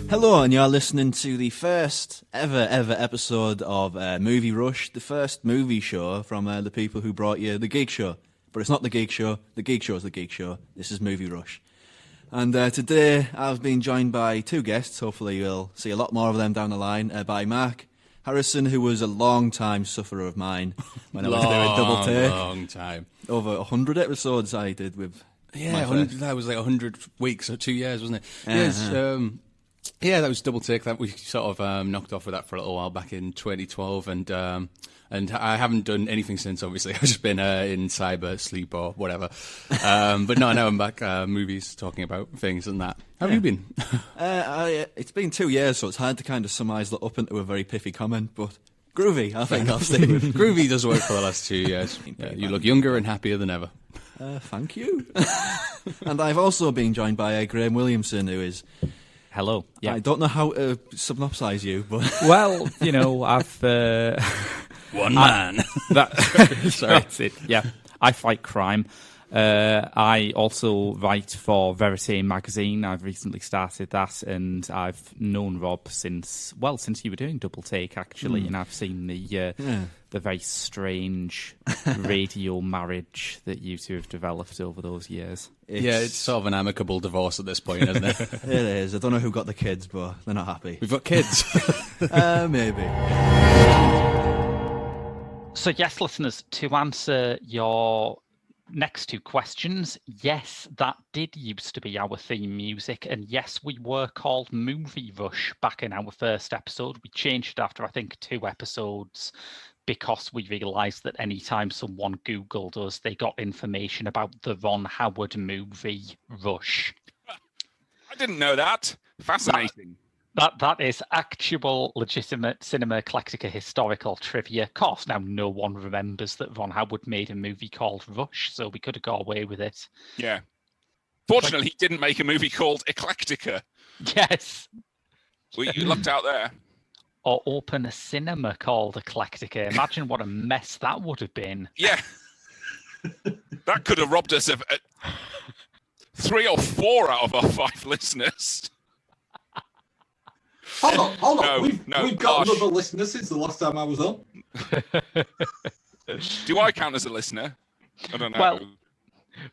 Hello, and you're listening to the first ever episode of Movie Rush, the first movie show from the people who brought you The Geek Show. But it's not The Geek Show. The Geek Show is The Geek Show. This is Movie Rush. And today I've been joined by two guests. Hopefully you'll see a lot more of them down the line. By Mark Harrison, who was a long-time sufferer of mine when I was doing Double Take. Long time. Over 100 episodes I did with that was like 100 weeks or 2 years, wasn't it? Uh-huh. Yeah, that was Double Take. That we sort of knocked off with that for a little while back in 2012, and I haven't done anything since. Obviously, I've just been in cyber sleep or whatever. But no, now I'm back movies, talking about things and that. How have you been? It's been 2 years, so it's hard to kind of summarise that up into a very pithy comment, but groovy, I think I'll stay with. Groovy does work for the last 2 years. Yeah, you look younger and happier than ever. Thank you. And I've also been joined by Graham Williamson, who is... Hello. Yeah. I don't know how to synopsise you, but... Well, you know, I've... One man. Sorry. That's it. Yeah. I fight crime. I also write for Verite magazine. I've recently started that, and I've known Rob since you were doing Double Take, actually, and I've seen the very strange radio marriage that you two have developed over those years. It's sort of an amicable divorce at this point, isn't it? It is. I don't know who got the kids, but they're not happy. We've got kids. Maybe. So yes, listeners, to answer your next two questions, yes, that did used to be our theme music, and yes, we were called Movie Rush back in our first episode. We changed it after, I think, 2 episodes because we realised that anytime someone Googled us, they got information about the Ron Howard movie Rush. I didn't know that. Fascinating. That is actual legitimate Cinema Eclectica historical trivia. Of course, now no one remembers that Ron Howard made a movie called Rush, so we could have got away with it. Yeah. Fortunately, he didn't make a movie called Eclectica. Yes. Well, you lucked out there. Or open a cinema called Eclectica. Imagine what a mess that would have been. Yeah. That could have robbed us of 3 or 4 out of our 5 listeners. Hold on. No, we've got another listener since the last time I was on. Do I count as a listener? I don't know. Well,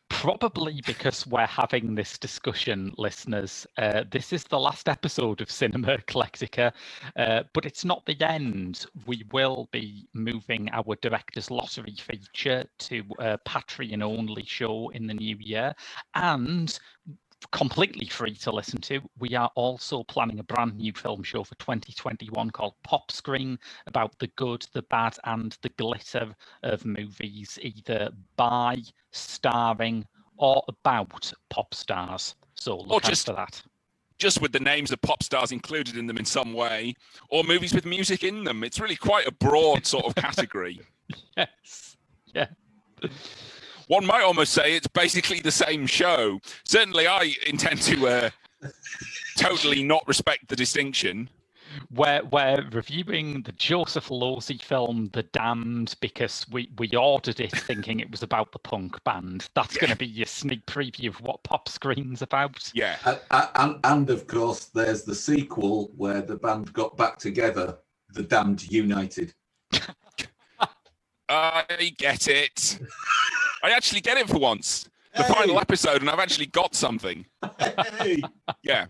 probably because we're having this discussion, listeners. This is the last episode of Cinema Eclectica, but it's not the end. We will be moving our Director's Lottery feature to a Patreon-only show in the new year, and completely free to listen to. We are also planning a brand new film show for 2021 called Pop Screen, about the good, the bad, and the glitter of movies, either by, starring, or about pop stars. So look out for that. Just with the names of pop stars included in them in some way, or movies with music in them. It's really quite a broad sort of category. Yes. Yeah. One might almost say it's basically the same show. Certainly, I intend to totally not respect the distinction. We're reviewing the Joseph Losey film, The Damned, because we ordered it thinking it was about the punk band. That's going to be your sneak preview of what Pop Screen's about. Yeah. And of course, there's the sequel where the band got back together, The Damned United. I get it. I actually get it for once. The final episode, and I've actually got something. Hey. Yeah.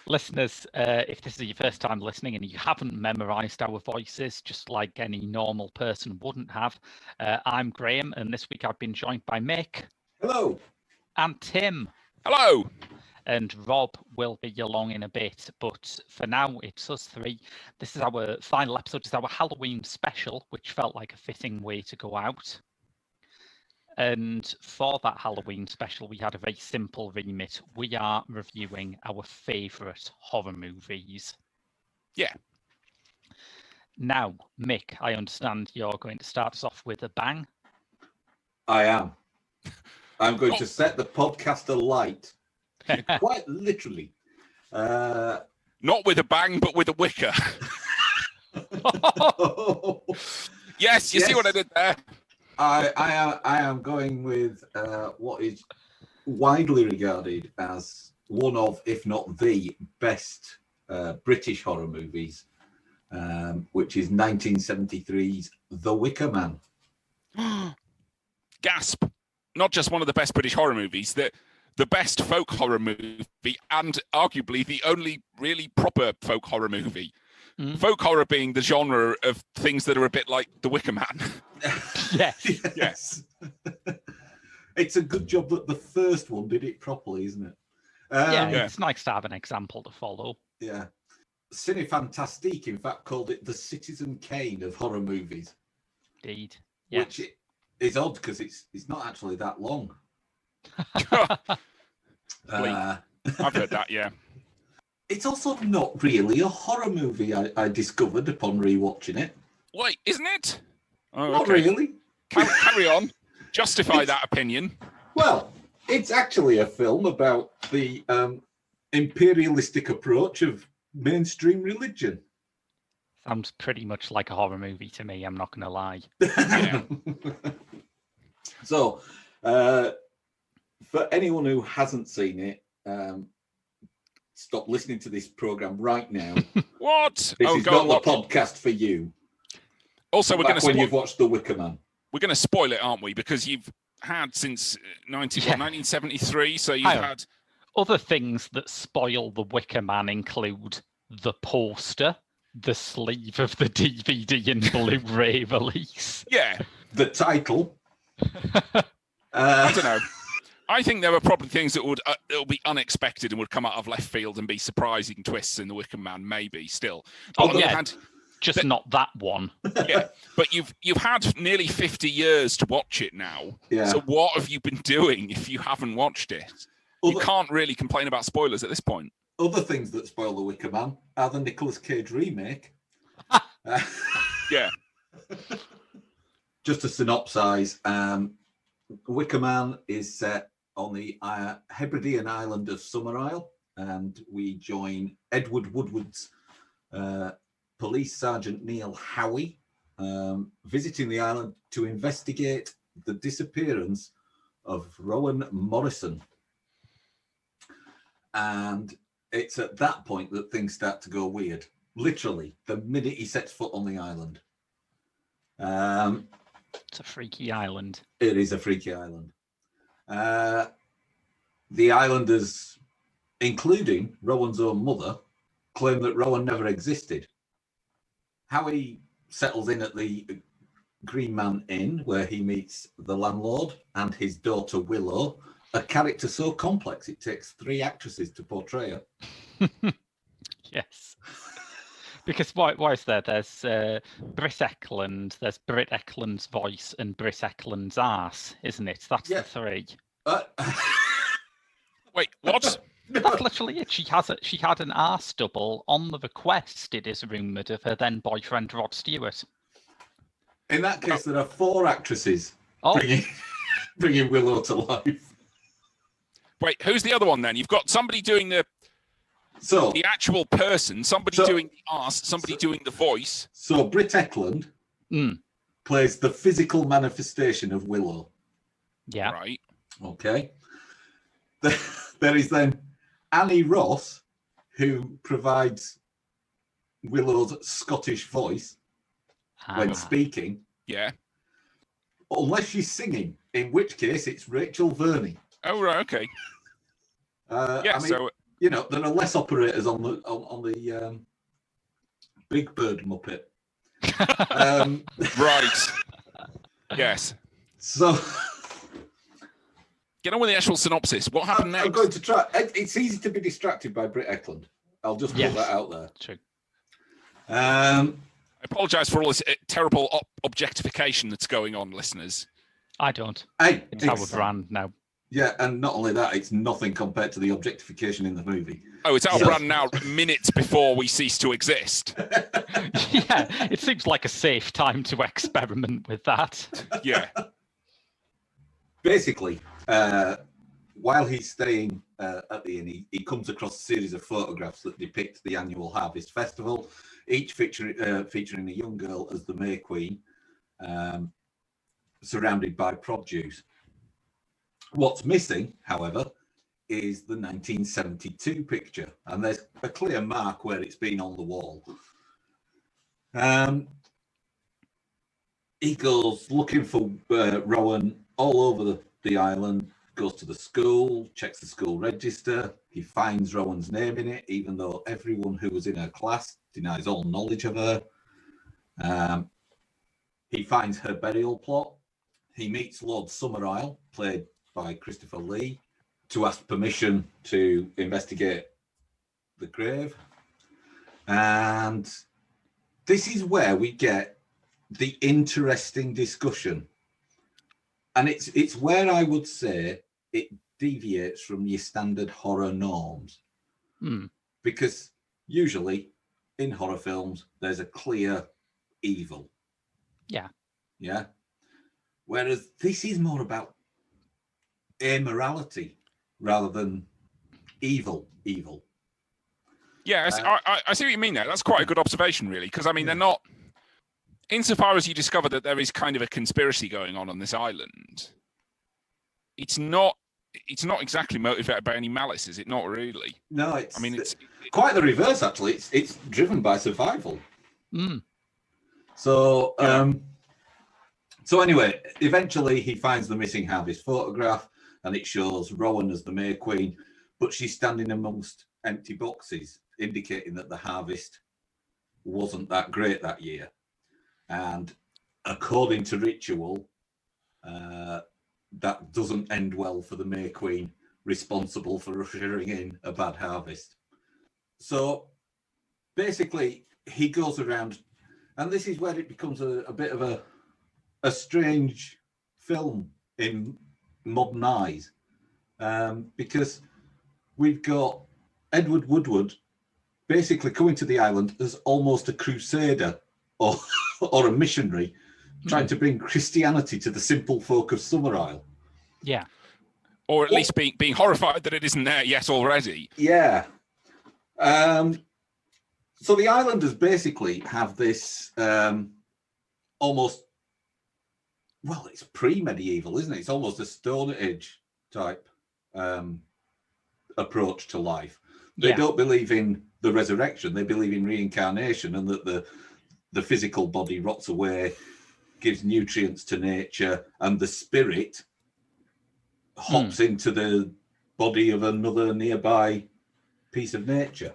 Listeners, if this is your first time listening and you haven't memorised our voices, just like any normal person wouldn't have, I'm Graham, and this week I've been joined by Mick. Hello. And Tim. Hello. And Rob will be along in a bit, but for now it's us 3. This is our final episode. It's our Halloween special, which felt like a fitting way to go out. And for that Halloween special, we had a very simple remit. We are reviewing our favourite horror movies. Yeah. Now, Mick, I understand you're going to start us off with a bang. I am. I'm going to set the podcast alight. Quite literally. Not with a bang, but with a wicker. Yes, you see what I did there? I am going with what is widely regarded as one of, if not the best British horror movies, which is 1973's The Wicker Man. Gasp. Not just one of the best British horror movies, the best folk horror movie, and arguably the only really proper folk horror movie. Folk horror being the genre of things that are a bit like The Wicker Man. Yes. It's a good job that the first one did it properly, isn't it? It's nice to have an example to follow. Yeah. Cinefantastique, in fact, called it the Citizen Kane of horror movies. Indeed. Yes. Which is odd because it's not actually that long. I've heard that, yeah. It's also not really a horror movie, I discovered upon rewatching it. Wait, isn't it? Oh, Not really. Carry on. Justify that opinion. Well, it's actually a film about the imperialistic approach of mainstream religion. Sounds pretty much like a horror movie to me, I'm not going to lie. Yeah. So, for anyone who hasn't seen it, stop listening to this program right now. What? This is go not the podcast for you. Also, we're going when you've watched The Wicker Man. We're going to spoil it, aren't we? Because you've had since 1973, so you've had... Other things that spoil The Wicker Man include the poster, the sleeve of the DVD and Blu-ray release. Yeah. The title. I don't know. I think there were probably things that would be unexpected and would come out of left field and be surprising twists in The Wicker Man, maybe, still. But not that one. Yeah, but you've had nearly 50 years to watch it now. Yeah. So what have you been doing if you haven't watched it? You can't really complain about spoilers at this point. Other things that spoil The Wicker Man are the Nicolas Cage remake. Yeah. Just to synopsize, Wicker Man is set on the Hebridean island of Summer Isle, and we join Edward Woodward's Police Sergeant Neil Howie visiting the island to investigate the disappearance of Rowan Morrison. And it's at that point that things start to go weird. Literally, the minute he sets foot on the island. It's a freaky island. It is a freaky island. The islanders, including Rowan's own mother, claim that Rowan never existed. Howie settles in at the Green Man Inn, where he meets the landlord and his daughter Willow, a character so complex it takes 3 actresses to portray her. Yes. Because why is there? There's Britt Ekland, there's Britt Ekland's voice and Britt Ekland's arse, isn't it? That's the 3. Wait, what? That's literally it. She had an arse double on the request, it is rumoured, of her then boyfriend Rod Stewart. In that case, there are 4 actresses bringing Willow to life. Wait, who's the other one then? You've got somebody doing the actual person, somebody doing the arse, somebody doing the voice. So Britt Ekland plays the physical manifestation of Willow. Yeah. Right. Okay. There is then Annie Ross, who provides Willow's Scottish voice when speaking. Yeah. Unless she's singing, in which case it's Rachel Verney. Oh, right, okay. So you know, there are less operators on the Big Bird Muppet. Right. Yes. So get on with the actual synopsis. What happened next? I'm going to try. It's easy to be distracted by Britt Ekland. I'll just put that out there. True. I apologise for all this terrible objectification that's going on, listeners. I don't. Hey, It's Howard Brand now. Yeah, and not only that, it's nothing compared to the objectification in the movie. Oh, it's our brand now minutes before we cease to exist. Yeah, it seems like a safe time to experiment with that. Yeah. Basically, while he's staying at the inn, he comes across a series of photographs that depict the annual Harvest Festival, each featuring a young girl as the May Queen, surrounded by produce. What's missing, however, is the 1972 picture, and there's a clear mark where it's been on the wall. He goes looking for Rowan all over the island, goes to the school, checks the school register. He finds Rowan's name in it, even though everyone who was in her class denies all knowledge of her. He finds her burial plot. He meets Lord Summerisle, played by Christopher Lee, to ask permission to investigate the grave. And this is where we get the interesting discussion. And it's where I would say it deviates from your standard horror norms. Because usually in horror films, there's a clear evil. Yeah. Yeah. Whereas this is more about amorality rather than evil. Yeah, I see what you mean there. That's quite a good observation, really, because I mean, they're not. Insofar as you discover that there is kind of a conspiracy going on this island, it's not exactly motivated by any malice, is it? Not really. No, it's quite the reverse, actually. It's driven by survival. So anyway, eventually he finds the missing Harvest photograph, and it shows Rowan as the May Queen, but she's standing amongst empty boxes, indicating that the harvest wasn't that great that year. And according to ritual, that doesn't end well for the May Queen, responsible for ushering in a bad harvest. So basically, he goes around, and this is where it becomes a bit of a strange film in modern eyes, because we've got Edward Woodward basically coming to the island as almost a crusader or a missionary, trying to bring Christianity to the simple folk of Summerisle. Yeah. Or at least being horrified that it isn't there yet already. Yeah. So the islanders basically have this almost, well, it's pre-medieval, isn't it? It's almost a Stone Age type approach to life. They don't believe in the resurrection. They believe in reincarnation, and that the physical body rots away, gives nutrients to nature, and the spirit hops into the body of another nearby piece of nature.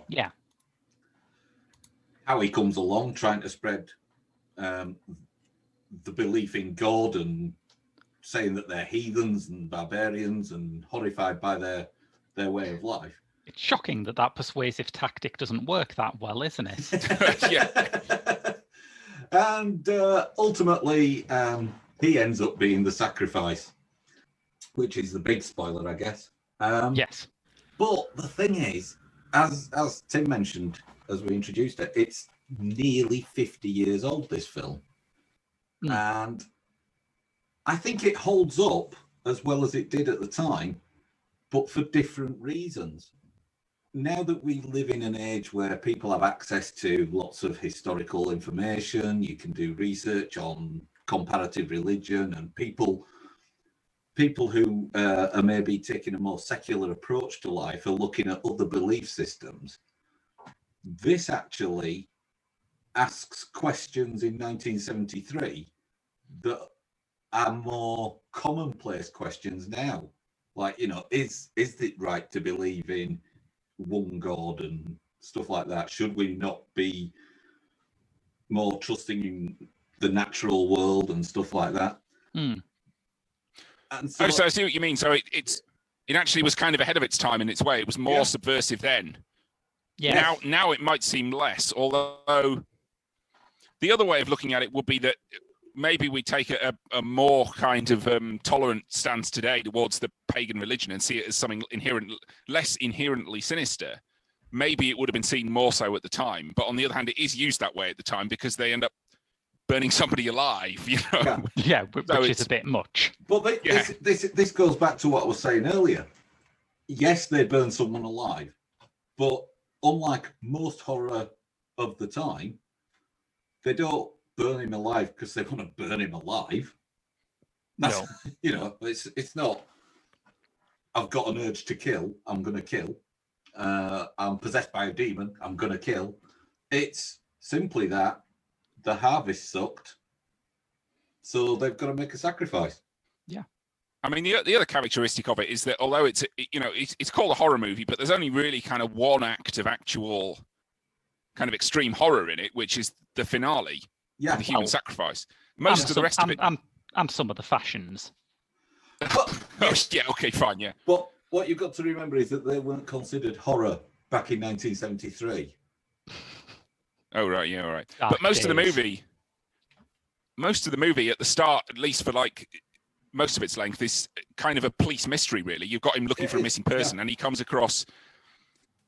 Yeah. How he comes along trying to spread the belief in God and saying that they're heathens and barbarians and horrified by their way of life. It's shocking that persuasive tactic doesn't work that well, isn't it? Yeah. And ultimately, he ends up being the sacrifice, which is the big spoiler, I guess. Yes. But the thing is, as Tim mentioned, as we introduced it, it's nearly 50 years old, this film. And I think it holds up as well as it did at the time, but for different reasons. Now that we live in an age where people have access to lots of historical information, you can do research on comparative religion, and people who are maybe taking a more secular approach to life are looking at other belief systems. This actually asks questions in 1973 that are more commonplace questions now. Like, is it right to believe in one God and stuff like that? Should we not be more trusting in the natural world and stuff like that? Mm. And so, I see what you mean. So it actually was kind of ahead of its time in its way. It was more subversive then. Yeah. Now it might seem less, although the other way of looking at it would be that maybe we take a more kind of tolerant stance today towards the pagan religion and see it as something less inherently sinister. Maybe it would have been seen more so at the time, but on the other hand, it is used that way at the time because they end up burning somebody alive, you know. Yeah, which is a bit much. But this goes back to what I was saying earlier. Yes, they burn someone alive, but unlike most horror of the time, they don't burn him alive because they want to burn him alive. That's, you know, it's not, I've got an urge to kill, I'm going to kill. I'm possessed by a demon, I'm going to kill. It's simply that the harvest sucked, so they've got to make a sacrifice. Yeah. I mean, the other characteristic of it is that although it's called a horror movie, but there's only really kind of one act of actual kind of extreme horror in it, which is the finale, the human sacrifice. Most of the rest of it, and some of the fashions. Yeah, okay, fine, yeah. But what you've got to remember is that they weren't considered horror back in 1973. Oh right, yeah, all right. But most of the movie at the start, at least for like most of its length, is kind of a police mystery. Really, you've got him looking for a missing person, and he comes across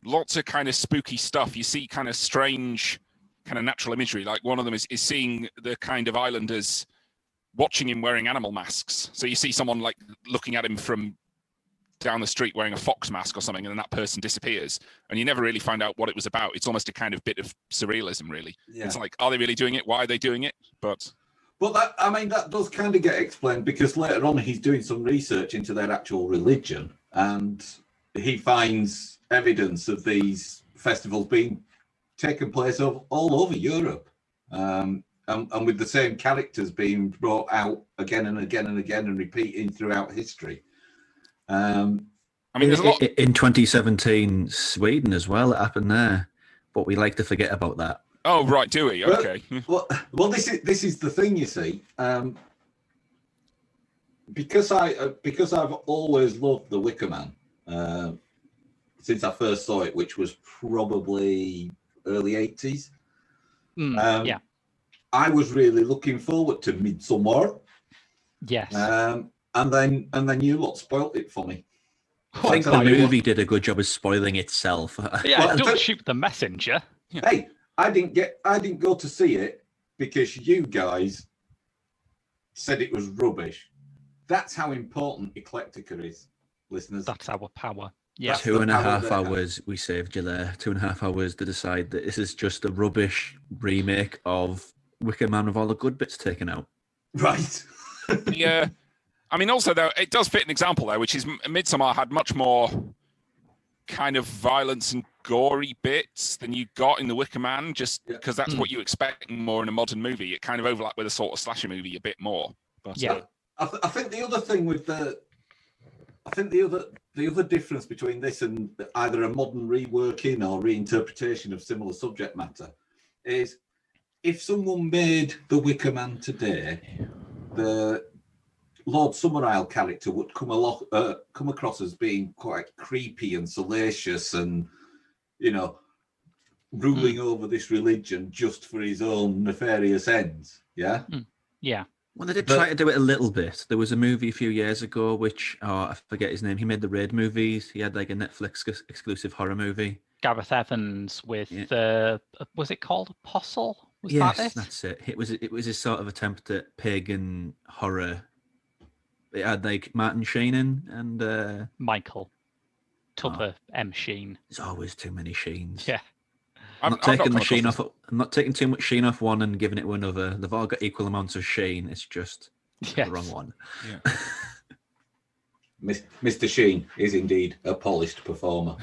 lots of kind of spooky stuff. You see kind of strange, kind of natural imagery. Like one of them is seeing the kind of islanders watching him wearing animal masks. So you see someone like looking at him from down the street wearing a fox mask or something, and then that person disappears, and you never really find out what it was about. It's almost a kind of bit of surrealism, really. Yeah. It's like, are they really doing it? Why are they doing it? But that does kind of get explained because later on he's doing some research into their actual religion, and he finds evidence of these festivals being taken place all over Europe, and with the same characters being brought out again and again and again and repeating throughout history. I mean, there's a lot in 2017 Sweden as well. It happened there, but we like to forget about that. Oh right, do we? Okay. Well, this is the thing, you see. Because I've always loved the Wicker Man since I first saw it, which was probably early 80s. Yeah. I was really looking forward to Midsommar. Yes. And then you lot spoilt it for me. I think the movie did a good job of spoiling itself. Yeah, don't shoot the messenger. Yeah. Hey, I didn't go to see it because you guys said it was rubbish. That's how important Eclectica is, listeners. That's our power. Yeah. 2.5 hours we saved you there. 2.5 hours to decide that this is just a rubbish remake of Wicker Man with all the good bits taken out. Right. Yeah. I mean, also, though, it does fit an example there, which is Midsommar had much more kind of violence and gory bits than you got in The Wicker Man, just because that's what you expect more in a modern movie. It kind of overlapped with a sort of slasher movie a bit more. But, yeah. I think the other thing with the other difference between this and either a modern reworking or reinterpretation of similar subject matter is if someone made The Wicker Man today, the Lord Summerisle character would come across as being quite creepy and salacious and, you know, ruling over this religion just for his own nefarious ends. Yeah? Yeah. Well, they did try to do it a little bit. There was a movie a few years ago, which, I forget his name. He made the Raid movies. He had like a Netflix exclusive horror movie. Gareth Evans with, was it called Apostle? Yes, that's it. It was his sort of attempt at pagan horror. It had like Martin Sheen in and Michael Tupper M. Sheen. There's always too many Sheens. Yeah. I'm not taking the Sheen off. I'm not taking too much Sheen off one and giving it to another. They've all got equal amounts of Sheen. It's just the wrong one. Yeah. Mr. Sheen is indeed a polished performer.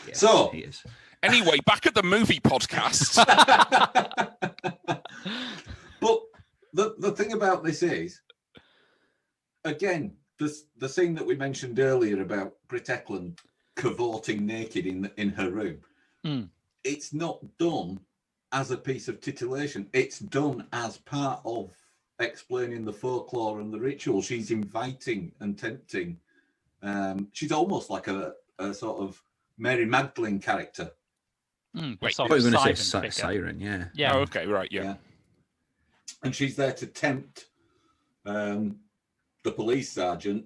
Yes, so he is. Anyway, back at the movie podcast. But the thing about this is, again, the scene that we mentioned earlier about Britt Ekland cavorting naked in her room, it's not done as a piece of titillation. It's done as part of explaining the folklore and the ritual. She's inviting and tempting. She's almost like a sort of Mary Magdalene character. Wait, I was going to say Siren, yeah. Yeah. Oh, okay, right, yeah. And she's there to tempt the police sergeant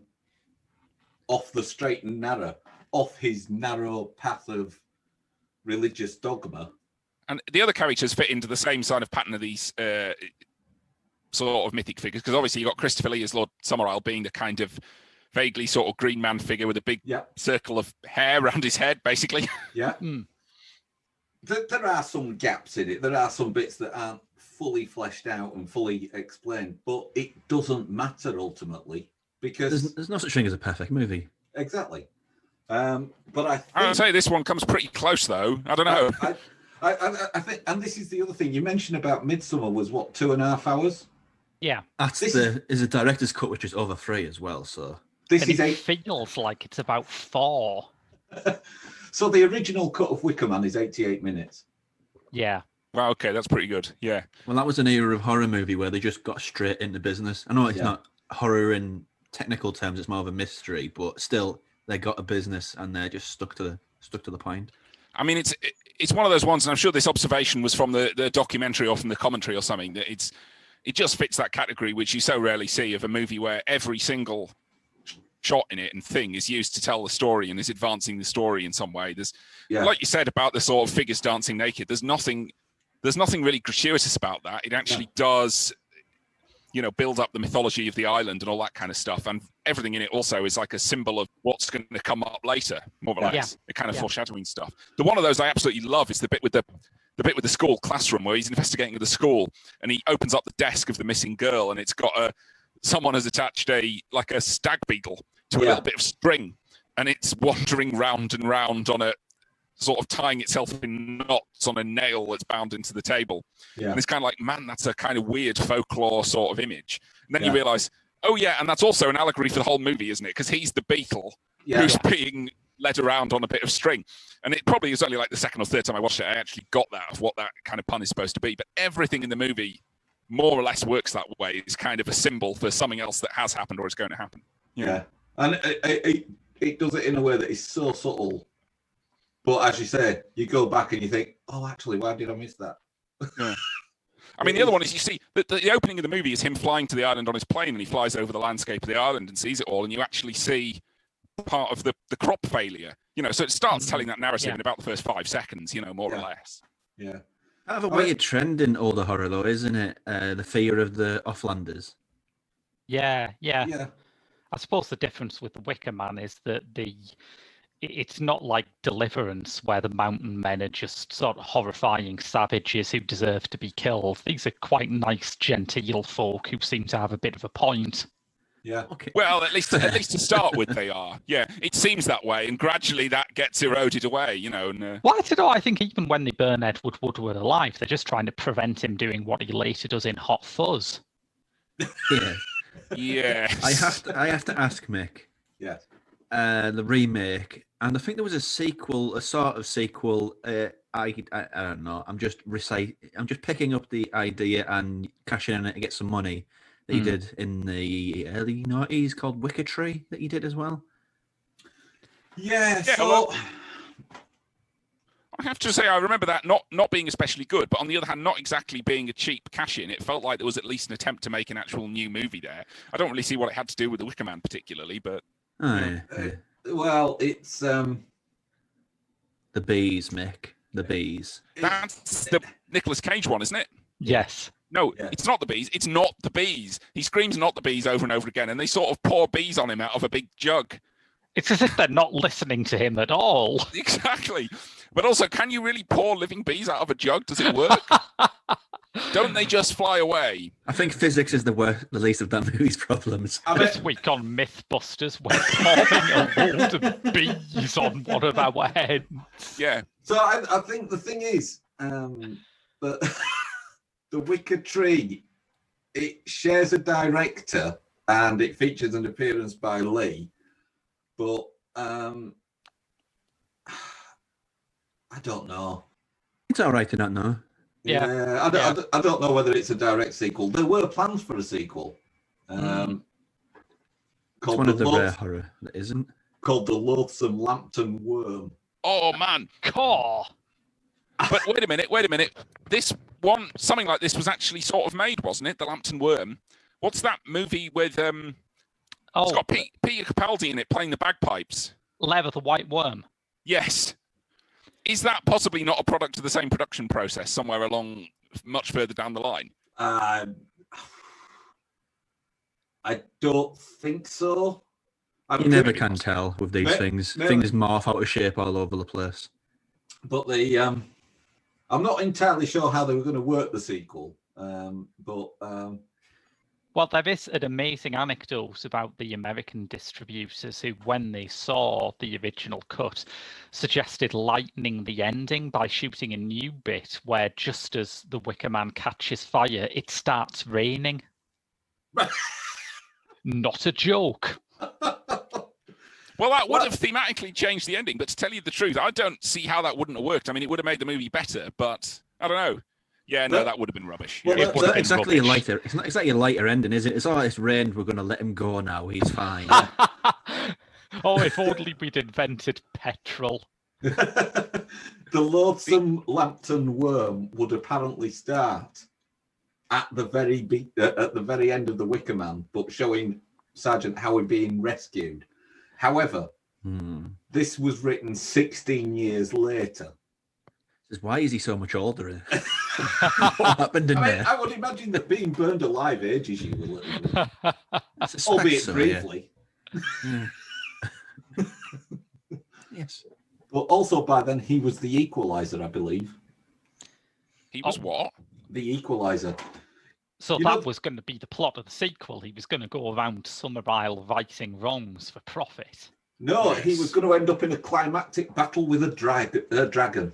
off the straight and narrow, off his narrow path of religious dogma. And the other characters fit into the same kind of pattern of these sort of mythic figures, because obviously you got Christopher Lee as Lord Summerisle being the kind of vaguely sort of green man figure with a big circle of hair around his head, basically. Yeah. There are some gaps in it. There are some bits that aren't fully fleshed out and fully explained, but it doesn't matter ultimately because there's no such thing as a perfect movie. Exactly. But I would say this one comes pretty close, though. I don't know. I think, and this is the other thing you mentioned about Midsummer was what, 2.5 hours? Yeah. Is a director's cut, which is over 3 as well. So it feels like it's about 4. So the original cut of Wicker Man is 88 minutes. Yeah. Well, okay, that's pretty good. Yeah. Well, that was an era of horror movie where they just got straight into business. I know it's not horror in technical terms; it's more of a mystery, but still, they got a business and they're just stuck to the point. I mean, it's one of those ones, and I'm sure this observation was from the documentary or from the commentary or something. That it just fits that category, which you so rarely see, of a movie where every single shot in it and thing is used to tell the story and is advancing the story in some way. There's, like you said about the sort of figures dancing naked. There's nothing really gratuitous about that. It actually does, build up the mythology of the island and all that kind of stuff. And everything in it also is like a symbol of what's going to come up later, more or less. The kind of foreshadowing stuff. The one of those I absolutely love is the bit with the school classroom where he's investigating the school and he opens up the desk of the missing girl and it's got someone has attached a stag beetle to a little bit of string and it's wandering round and round on a sort of tying itself in knots on a nail that's bound into the table. Yeah. And it's kind of like, man, that's a kind of weird folklore sort of image. And then you realize, and that's also an allegory for the whole movie, isn't it? Because he's the beetle who's being led around on a bit of string. And it probably is only like the second or third time I watched it, I actually got that of what that kind of pun is supposed to be. But everything in the movie more or less works that way. It's kind of a symbol for something else that has happened or is going to happen. Yeah. And it does it in a way that is so subtle. But as you say, you go back and you think, oh, actually, why did I miss that? Yeah. I mean, the other one is you see the opening of the movie is him flying to the island on his plane and he flies over the landscape of the island and sees it all. And you actually see part of the crop failure, so it starts telling that narrative in about the first 5 seconds, more or less. Yeah. Kind of a weird trend in older horror, though, isn't it? The fear of the offlanders. Yeah. I suppose the difference with the Wicker Man is that it's not like Deliverance, where the mountain men are just sort of horrifying savages who deserve to be killed. These are quite nice, genteel folk who seem to have a bit of a point. Yeah. Okay. Well, at least to start with, they are. Yeah, it seems that way, and gradually that gets eroded away. And, Well, I don't know. I think even when they burn Edward Woodward alive, they're just trying to prevent him doing what he later does in Hot Fuzz. Yeah. Yes. I have to ask Mick. Yes. The remake, and I think there was a sort of sequel. I don't know. I'm just picking up the idea and cashing in it to get some money that he did in the early 90s called Wicker Tree that he did as well. Yeah. Well, I have to say, I remember that not being especially good, but on the other hand, not exactly being a cheap cash-in. It felt like there was at least an attempt to make an actual new movie there. I don't really see what it had to do with The Wicker Man particularly, but... Well, it's... The Bees, Mick. The Bees. That's the Nicolas Cage one, isn't it? Yes. No, It's not the Bees. It's not the Bees. He screams not the Bees over and over again, and they sort of pour bees on him out of a big jug. It's as if they're not listening to him at all. Exactly. But also, can you really pour living bees out of a jug? Does it work? Don't they just fly away? I think physics is the least of that movie's problems. This week on Mythbusters, we're pouring a load of bees on one of our heads. Yeah. So I think the thing is that The Wicker Tree, it shares a director and it features an appearance by Lee, but I don't know. It's all right to not know. I don't know whether it's a direct sequel. There were plans for a sequel. It's one of the rare horror that isn't. Called The Loathsome Lambton Worm. Oh, man. Caw. But wait a minute. This one, something like this was actually sort of made, wasn't it? The Lambton Worm. What's that movie with it's got Peter Capaldi in it playing the bagpipes? Lever the White Worm. Yes. Is that possibly not a product of the same production process somewhere along much further down the line? I don't think so. You never can tell with these things. Things morph out of shape all over the place. But I'm not entirely sure how they were going to work the sequel. Well, there is an amazing anecdote about the American distributors who, when they saw the original cut, suggested lightening the ending by shooting a new bit where just as the Wicker Man catches fire, it starts raining. Not a joke. Well, that would have thematically changed the ending, but to tell you the truth, I don't see how that wouldn't have worked. I mean, it would have made the movie better, but I don't know. Yeah, no, that would have been rubbish. Well, It would have been exactly rubbish. it's not exactly a lighter ending, is it? It's it's rained, we're going to let him go now, he's fine. Oh, if only we'd invented petrol. The loathsome Lambton worm would apparently start at the very end of the Wicker Man, but showing Sergeant Howie being rescued. However, this was written 16 years later. Why is he so much older? What happened in there? I would imagine that being burned alive ages you a little bit, Suspect albeit so, briefly. Yeah. Yes. But also by then he was the Equalizer, I believe. He was what? The Equalizer. So that was going to be the plot of the sequel. He was going to go around Summerisle righting wrongs for profit. No, Yes. he was going to end up in a climactic battle with a dragon.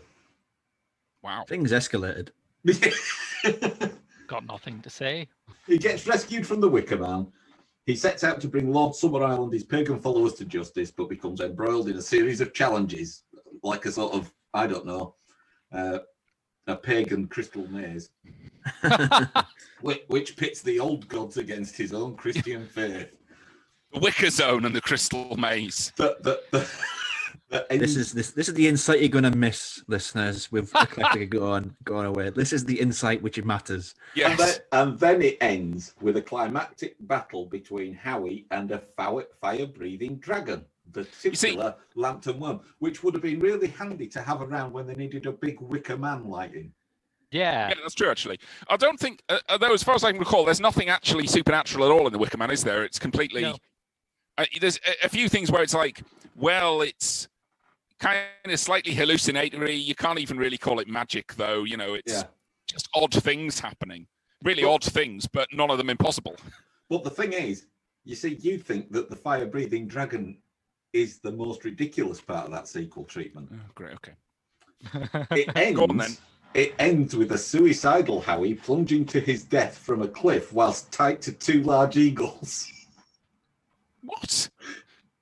Wow. Things escalated. Got nothing to say. He gets rescued from the Wicker Man. He sets out to bring Lord Summerisle and his pagan followers to justice, but becomes embroiled in a series of challenges, like a sort of, I don't know, a pagan crystal maze, which pits the old gods against his own Christian faith. The Wicker Zone and the Crystal Maze. This is the insight you're going to miss, listeners, with Eclectica going away. This is the insight which matters. Yes. And then it ends with a climactic battle between Howie and a fire-breathing dragon, the titular Lambton worm, which would have been really handy to have around when they needed a big Wicker Man lighting. Yeah. Yeah, that's true, actually. I don't think, although as far as I can recall, there's nothing actually supernatural at all in the Wicker Man, is there? It's completely... No. There's a few things where it's like, well, it's kind of slightly hallucinatory. You can't even really call it magic, though. You know, it's just odd things happening. Really odd things, but none of them impossible. But the thing is, you see, you think that the fire-breathing dragon is the most ridiculous part of that sequel treatment. Oh, great, okay. Go on, then. It ends with a suicidal Howie plunging to his death from a cliff whilst tied to two large eagles. What?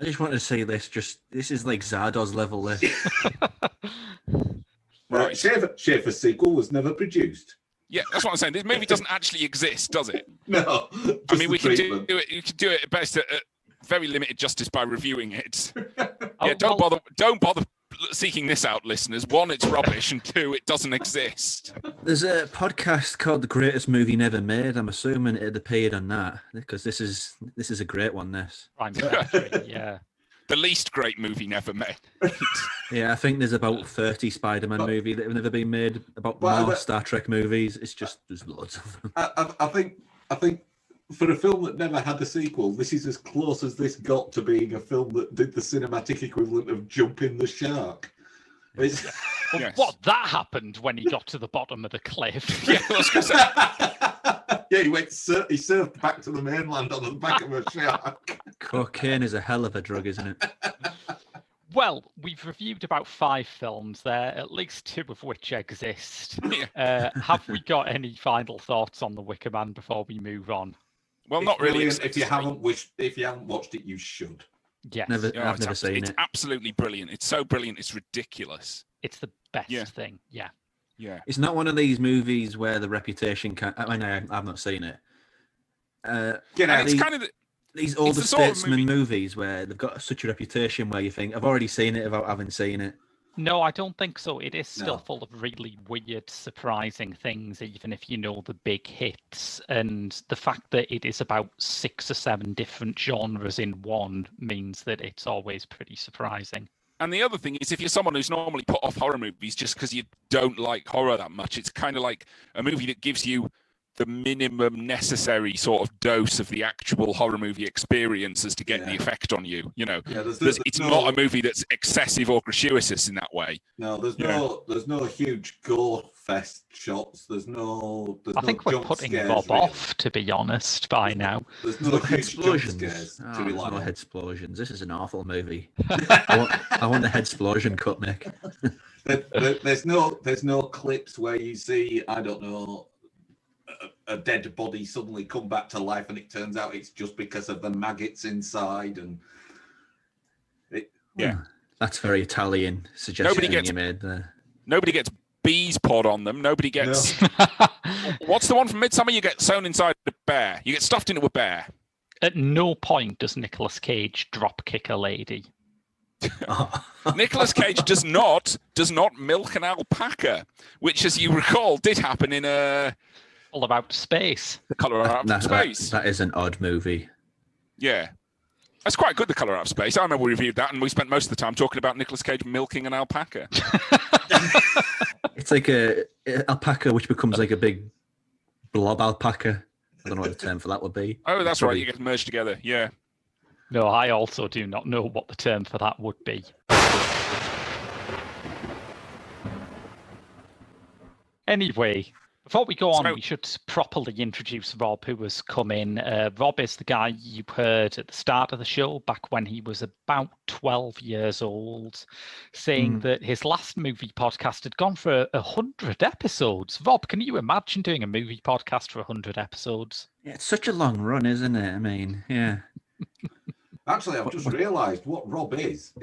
I just wanted to say this. This is like Zardoz level. This. Right. Schaefer's sequel was never produced. Yeah, that's what I'm saying. This movie doesn't actually exist, does it? No. I mean, we can do it. You can do it best at very limited justice by reviewing it. Yeah, don't bother seeking this out, listeners. One, it's rubbish, and two, it doesn't exist. There's a podcast called "The Greatest Movie Never Made." I'm assuming it'd appeared on that because this is a great one. This. Yeah. The least great movie never made. Yeah, I think there's about 30 Spider-Man movies that have never been made. About more Star Trek movies. It's just there's loads of them. I think for a film that never had a sequel, this is as close as this got to being a film that did the cinematic equivalent of Jumping the Shark. Yes. What, that happened when he got to the bottom of the cliff? Yeah, I was going to say. Yeah, he surfed back to the mainland on the back of a shark. Cocaine is a hell of a drug, isn't it? Well, we've reviewed about 5 films there, at least 2 of which exist. Yeah. Have we got any final thoughts on The Wicker Man before we move on? Well, not really. If you haven't watched it, you should. Yes. I've never seen it. It's absolutely brilliant. It's so brilliant. It's ridiculous. It's the best thing. Yeah. Yeah. It's not one of these movies where the reputation can. I mean, I've not seen it. It's kind of these older the sort of statesman movies where they've got such a reputation where you think I've already seen it without having seen it. No, I don't think so. It is still No. full of really weird, surprising things, even if you know the big hits. And the fact that it is about 6 or 7 different genres in one means that it's always pretty surprising. And the other thing is, if you're someone who's normally put off horror movies just because you don't like horror that much, it's kind of like a movie that gives you the minimum necessary sort of dose of the actual horror movie experience as to get the effect on you. You know, it's not a movie that's excessive or gratuitous in that way. No, there's no huge gore fest shots. I think we're putting Rob off, to be honest, by now. There's no huge jump scares. There's no head explosions. This is an awful movie. I want the head explosion cut, Nick. There's no clips where you see, I don't know, a dead body suddenly come back to life, and it turns out it's just because of the maggots inside. And that's very Italian suggestion you made there. Nobody gets bees poured on them. Nobody gets. What's the one from Midsummer? You get sewn inside a bear. You get stuffed into a bear. At no point does Nicolas Cage drop kick a lady. Nicolas Cage does not milk an alpaca, which, as you recall, did happen in a. All About Space. The Colour Out of Space. That is an odd movie. Yeah. That's quite good, The Colour Out of Space. I remember we reviewed that, and we spent most of the time talking about Nicolas Cage milking an alpaca. It's like a alpaca which becomes like a big blob alpaca. I don't know what the term for that would be. Oh, that's right. You get merged together. Yeah. No, I also do not know what the term for that would be. Anyway, before we go on, we should properly introduce Rob, who has come in. Rob is the guy you heard at the start of the show, back when he was about 12 years old, saying that his last movie podcast had gone for 100 episodes. Rob, can you imagine doing a movie podcast for 100 episodes? Yeah, it's such a long run, isn't it? I mean, yeah. Actually, I've just realised what Rob is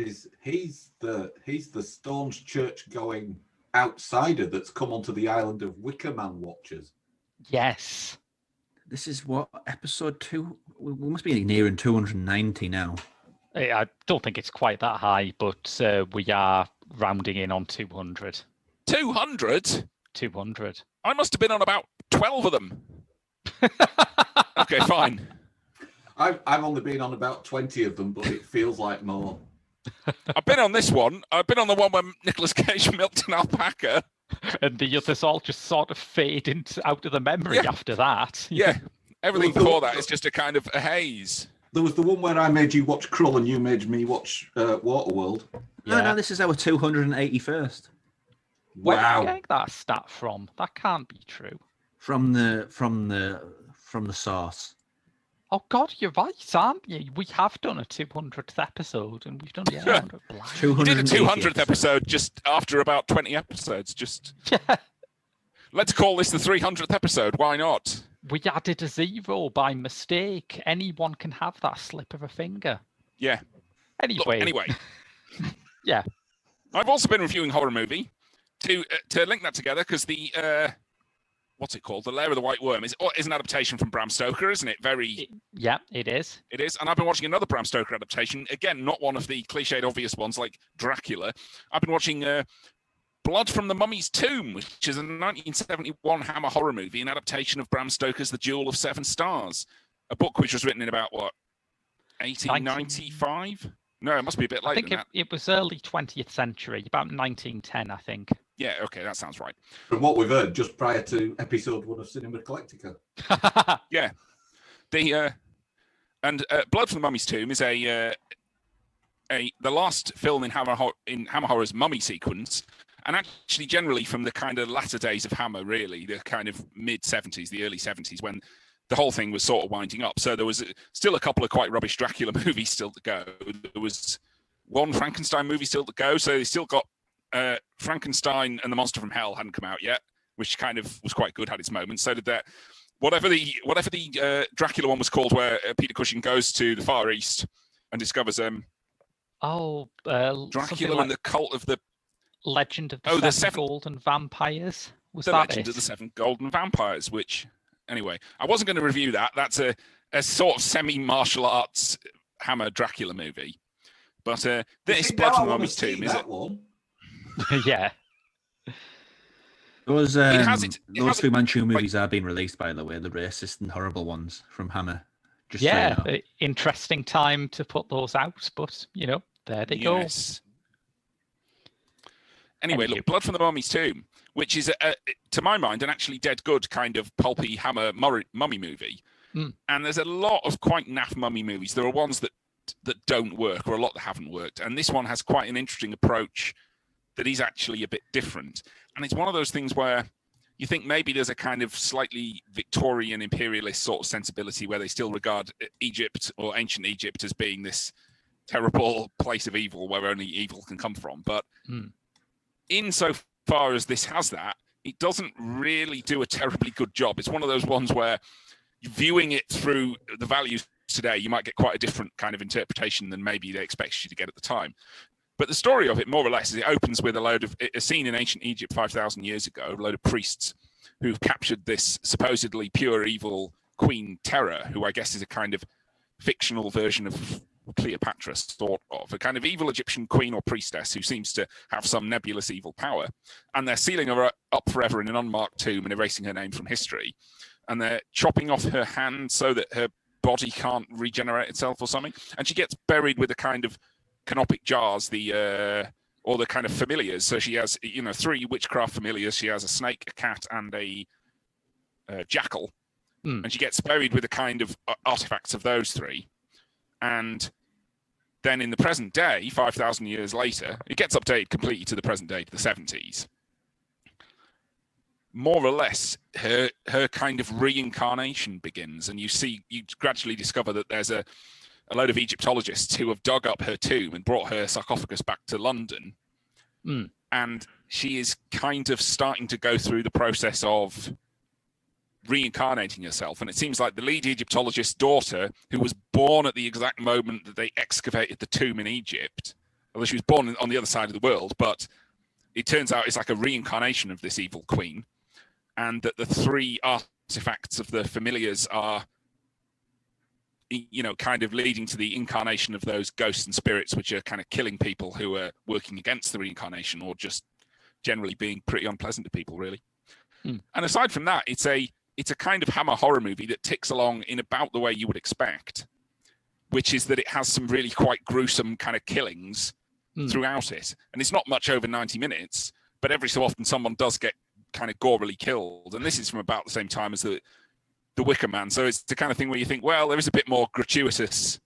he's the staunch church-going outsider that's come onto the island of Wicker Man watchers. Yes. This is what, episode 2? We must be nearing 290 now. I don't think it's quite that high, but we are rounding in on 200. 200? 200. I must have been on about 12 of them. Okay, fine. I've only been on about 20 of them, but it feels like more. I've been on this one. I've been on the one where Nicolas Cage milked an alpaca. And the others all just sort of fade out of the memory after that. Yeah. Everything before that is just a kind of a haze. There was the one where I made you watch Krull and you made me watch Waterworld. Yeah. No, this is our 281st. Where Wow. did you get that stat from? That can't be true. From the source. Oh God, you're right, aren't you? We have done a 200th episode, and we've done 200. You did a 200th episode just after about 20 episodes. Let's call this the 300th episode. Why not? We added a 0 by mistake. Anyone can have that slip of a finger. Yeah. Anyway. Yeah. I've also been reviewing Horror Movie to link that together, because the what's it called? The Lair of the White Worm is an adaptation from Bram Stoker, isn't it? Yeah, it is. It is. And I've been watching another Bram Stoker adaptation. Again, not one of the cliched obvious ones like Dracula. I've been watching Blood from the Mummy's Tomb, which is a 1971 Hammer horror movie, an adaptation of Bram Stoker's The Jewel of Seven Stars, a book which was written in about, 1895? No, it must be a bit later than that. It was early 20th century, about 1910, I think. Yeah, okay, that sounds right. From what we've heard, just prior to episode 1 of Cinema Eclectica. Yeah. Blood from the Mummy's Tomb is the last film in Hammer Horror's mummy sequence, and actually generally from the kind of latter days of Hammer, really, the kind of mid-70s, the early 70s, when the whole thing was sort of winding up. So there was still a couple of quite rubbish Dracula movies still to go. There was one Frankenstein movie still to go, so they still got Frankenstein and the Monster from Hell hadn't come out yet, which kind of was quite good, had its moments. So did that. Whatever the Dracula one was called, where Peter Cushing goes to the Far East and discovers Dracula and the Cult of the Legend of the Seven Golden Vampires. Was the that Legend of the Seven Golden Vampires? Which, anyway, I wasn't going to review that. That's a sort of semi-martial arts Hammer Dracula movie. But this Blood from the Mummy's Tomb is it? Yeah. Those has it those Fu has Manchu like, movies are being released, by the way, the racist and horrible ones from Hammer. Just so you know. Interesting time to put those out, but there they go. yes. Anyway, look, Blood from the Mummy's Tomb, which is, to my mind, an actually dead good kind of pulpy Hammer mummy movie. And there's a lot of quite naff mummy movies. There are ones that don't work, or a lot that haven't worked. And this one has quite an interesting approach that is actually a bit different. And it's one of those things where you think maybe there's a kind of slightly Victorian imperialist sort of sensibility where they still regard Egypt or ancient Egypt as being this terrible place of evil where only evil can come from. But insofar as this has that, it doesn't really do a terribly good job. It's one of those ones where viewing it through the values today, you might get quite a different kind of interpretation than maybe they expected you to get at the time. But the story of it, more or less, is it opens with a scene in ancient Egypt 5,000 years ago, a load of priests who've captured this supposedly pure evil Queen Terror, who I guess is a kind of fictional version of Cleopatra, sort of, a kind of evil Egyptian queen or priestess who seems to have some nebulous evil power. And they're sealing her up forever in an unmarked tomb and erasing her name from history. And they're chopping off her hand so that her body can't regenerate itself or something. And she gets buried with a kind of canopic jars, or the kind of familiars. So she has, 3 witchcraft familiars. She has a snake, a cat, and a jackal. And she gets buried with a kind of artifacts of those 3. And then in the present day, 5,000 years later, it gets updated completely to the present day, to the 70s. More or less, her kind of reincarnation begins, and you gradually discover that there's a load of Egyptologists who have dug up her tomb and brought her sarcophagus back to London. And she is kind of starting to go through the process of reincarnating herself. And it seems like the lead Egyptologist's daughter, who was born at the exact moment that they excavated the tomb in Egypt, although she was born on the other side of the world, but it turns out it's like a reincarnation of this evil queen. And that the 3 artifacts of the familiars are, kind of leading to the incarnation of those ghosts and spirits, which are kind of killing people who are working against the reincarnation, or just generally being pretty unpleasant to people, really. And aside from that, it's a kind of Hammer horror movie that ticks along in about the way you would expect, which is that it has some really quite gruesome kind of killings throughout it. And it's not much over 90 minutes, but every so often someone does get kind of gorily killed. And this is from about the same time as the Wicker Man. So it's the kind of thing where you think, well, there is a bit more gratuitous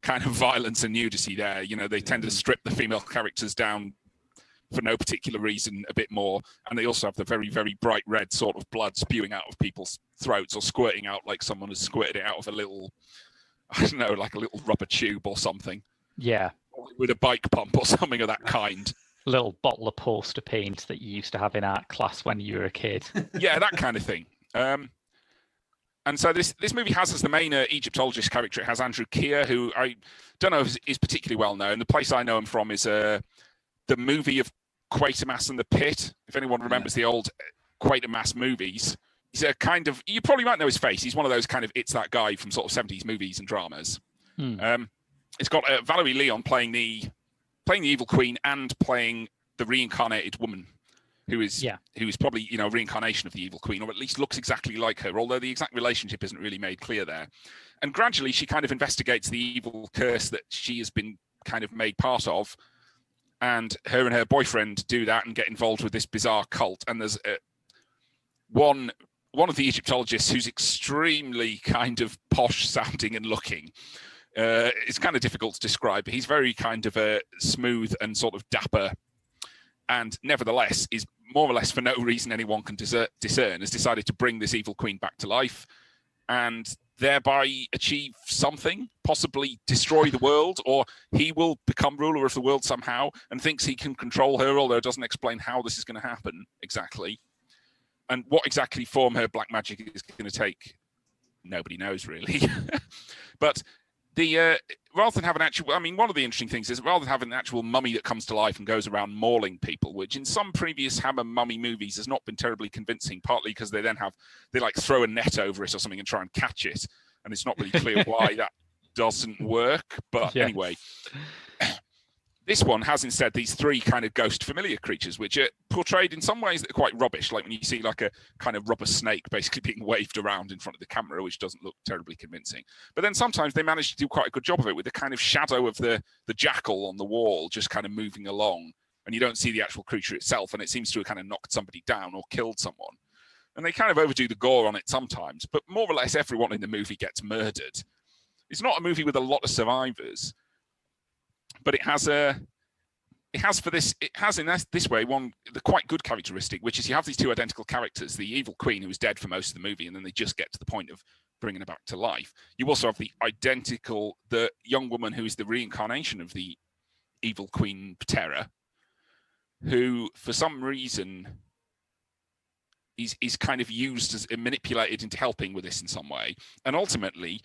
kind of violence and nudity there. They tend to strip the female characters down for no particular reason a bit more. And they also have the very, very bright red sort of blood spewing out of people's throats or squirting out like someone has squirted it out of a little, I don't know, like a little rubber tube or something. Yeah. With a bike pump or something of that kind. Little bottle of poster paint that you used to have in art class when you were a kid. Yeah, that kind of thing. And so this movie has as the main Egyptologist character, it has Andrew Keir, who I don't know is particularly well known. The place I know him from is the movie of Quatermass and the Pit. If anyone remembers the old Quatermass movies, he's a kind of, you probably might know his face. He's one of those kind of, it's that guy from sort of 70s movies and dramas. It's got Valerie Leon playing the evil queen and playing the reincarnated woman, who is probably a reincarnation of the evil queen, or at least looks exactly like her, although the exact relationship isn't really made clear there. And gradually she kind of investigates the evil curse that she has been kind of made part of, and her boyfriend do that and get involved with this bizarre cult. And there's one of the Egyptologists who's extremely kind of posh sounding and looking. It's kind of difficult to describe, but he's very kind of smooth and sort of dapper, and nevertheless is more or less for no reason anyone can discern, has decided to bring this evil queen back to life and thereby achieve something, possibly destroy the world, or he will become ruler of the world somehow, and thinks he can control her, although it doesn't explain how this is going to happen exactly. And what exactly form her black magic is going to take, nobody knows really. But rather than have an actual, one of the interesting things is rather than having an actual mummy that comes to life and goes around mauling people, which in some previous Hammer mummy movies has not been terribly convincing, partly because they like throw a net over it or something and try and catch it. And it's not really clear why that doesn't work. But anyway, This one has instead these three kind of ghost familiar creatures, which are portrayed in some ways that are quite rubbish, like when you see like a kind of rubber snake basically being waved around in front of the camera, which doesn't look terribly convincing. But then sometimes they manage to do quite a good job of it with the kind of shadow of the jackal on the wall just kind of moving along, and you don't see the actual creature itself, and it seems to have kind of knocked somebody down or killed someone. And they kind of overdo the gore on it sometimes, but more or less everyone in the movie gets murdered. It's not a movie with a lot of survivors, but it has in this way the quite good characteristic, which is you have these two identical characters, the evil queen who is dead for most of the movie, and then they just get to the point of bringing her back to life. You also have the young woman who is the reincarnation of the evil queen Ptera, who for some reason is kind of used as manipulated into helping with this in some way, and ultimately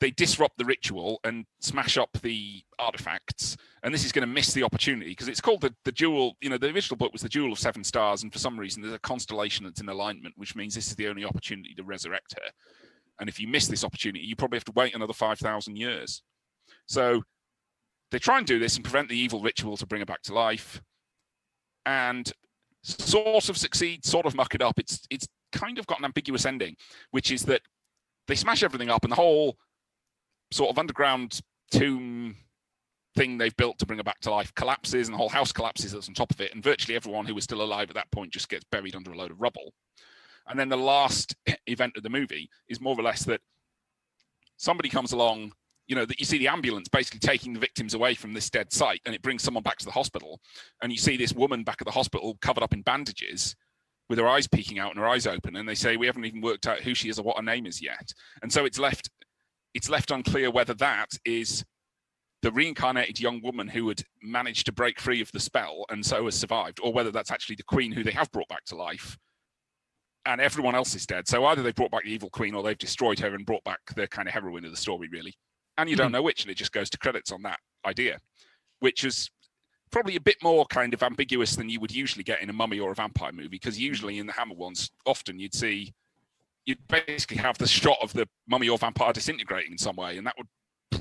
they disrupt the ritual and smash up the artifacts, and this is going to miss the opportunity because it's called the jewel. You know, the original book was the Jewel of Seven Stars, and for some reason there's a constellation that's in alignment, which means this is the only opportunity to resurrect her. And if you miss this opportunity, you probably have to wait another 5,000 years. So they try and do this and prevent the evil ritual to bring her back to life, and sort of succeed, sort of muck it up. It's kind of got an ambiguous ending, which is that they smash everything up, and the whole sort of underground tomb thing they've built to bring her back to life collapses, and the whole house collapses that's on top of it, and virtually everyone who was still alive at that point just gets buried under a load of rubble. And then the last event of the movie is more or less that somebody comes along, you know, that you see the ambulance basically taking the victims away from this dead site, and it brings someone back to the hospital, and you see this woman back at the hospital covered up in bandages with her eyes peeking out and her eyes open, and they say, we haven't even worked out who she is or what her name is yet. And so it's left unclear whether that is the reincarnated young woman who had managed to break free of the spell and so has survived, or whether that's actually the queen who they have brought back to life and everyone else is dead. So either they've brought back the evil queen or they've destroyed her and brought back the kind of heroine of the story, really. And you don't know which, and it just goes to credits on that idea, which is probably a bit more kind of ambiguous than you would usually get in a mummy or a vampire movie, because usually in the Hammer ones, often you'd basically have the shot of the mummy or vampire disintegrating in some way, and that would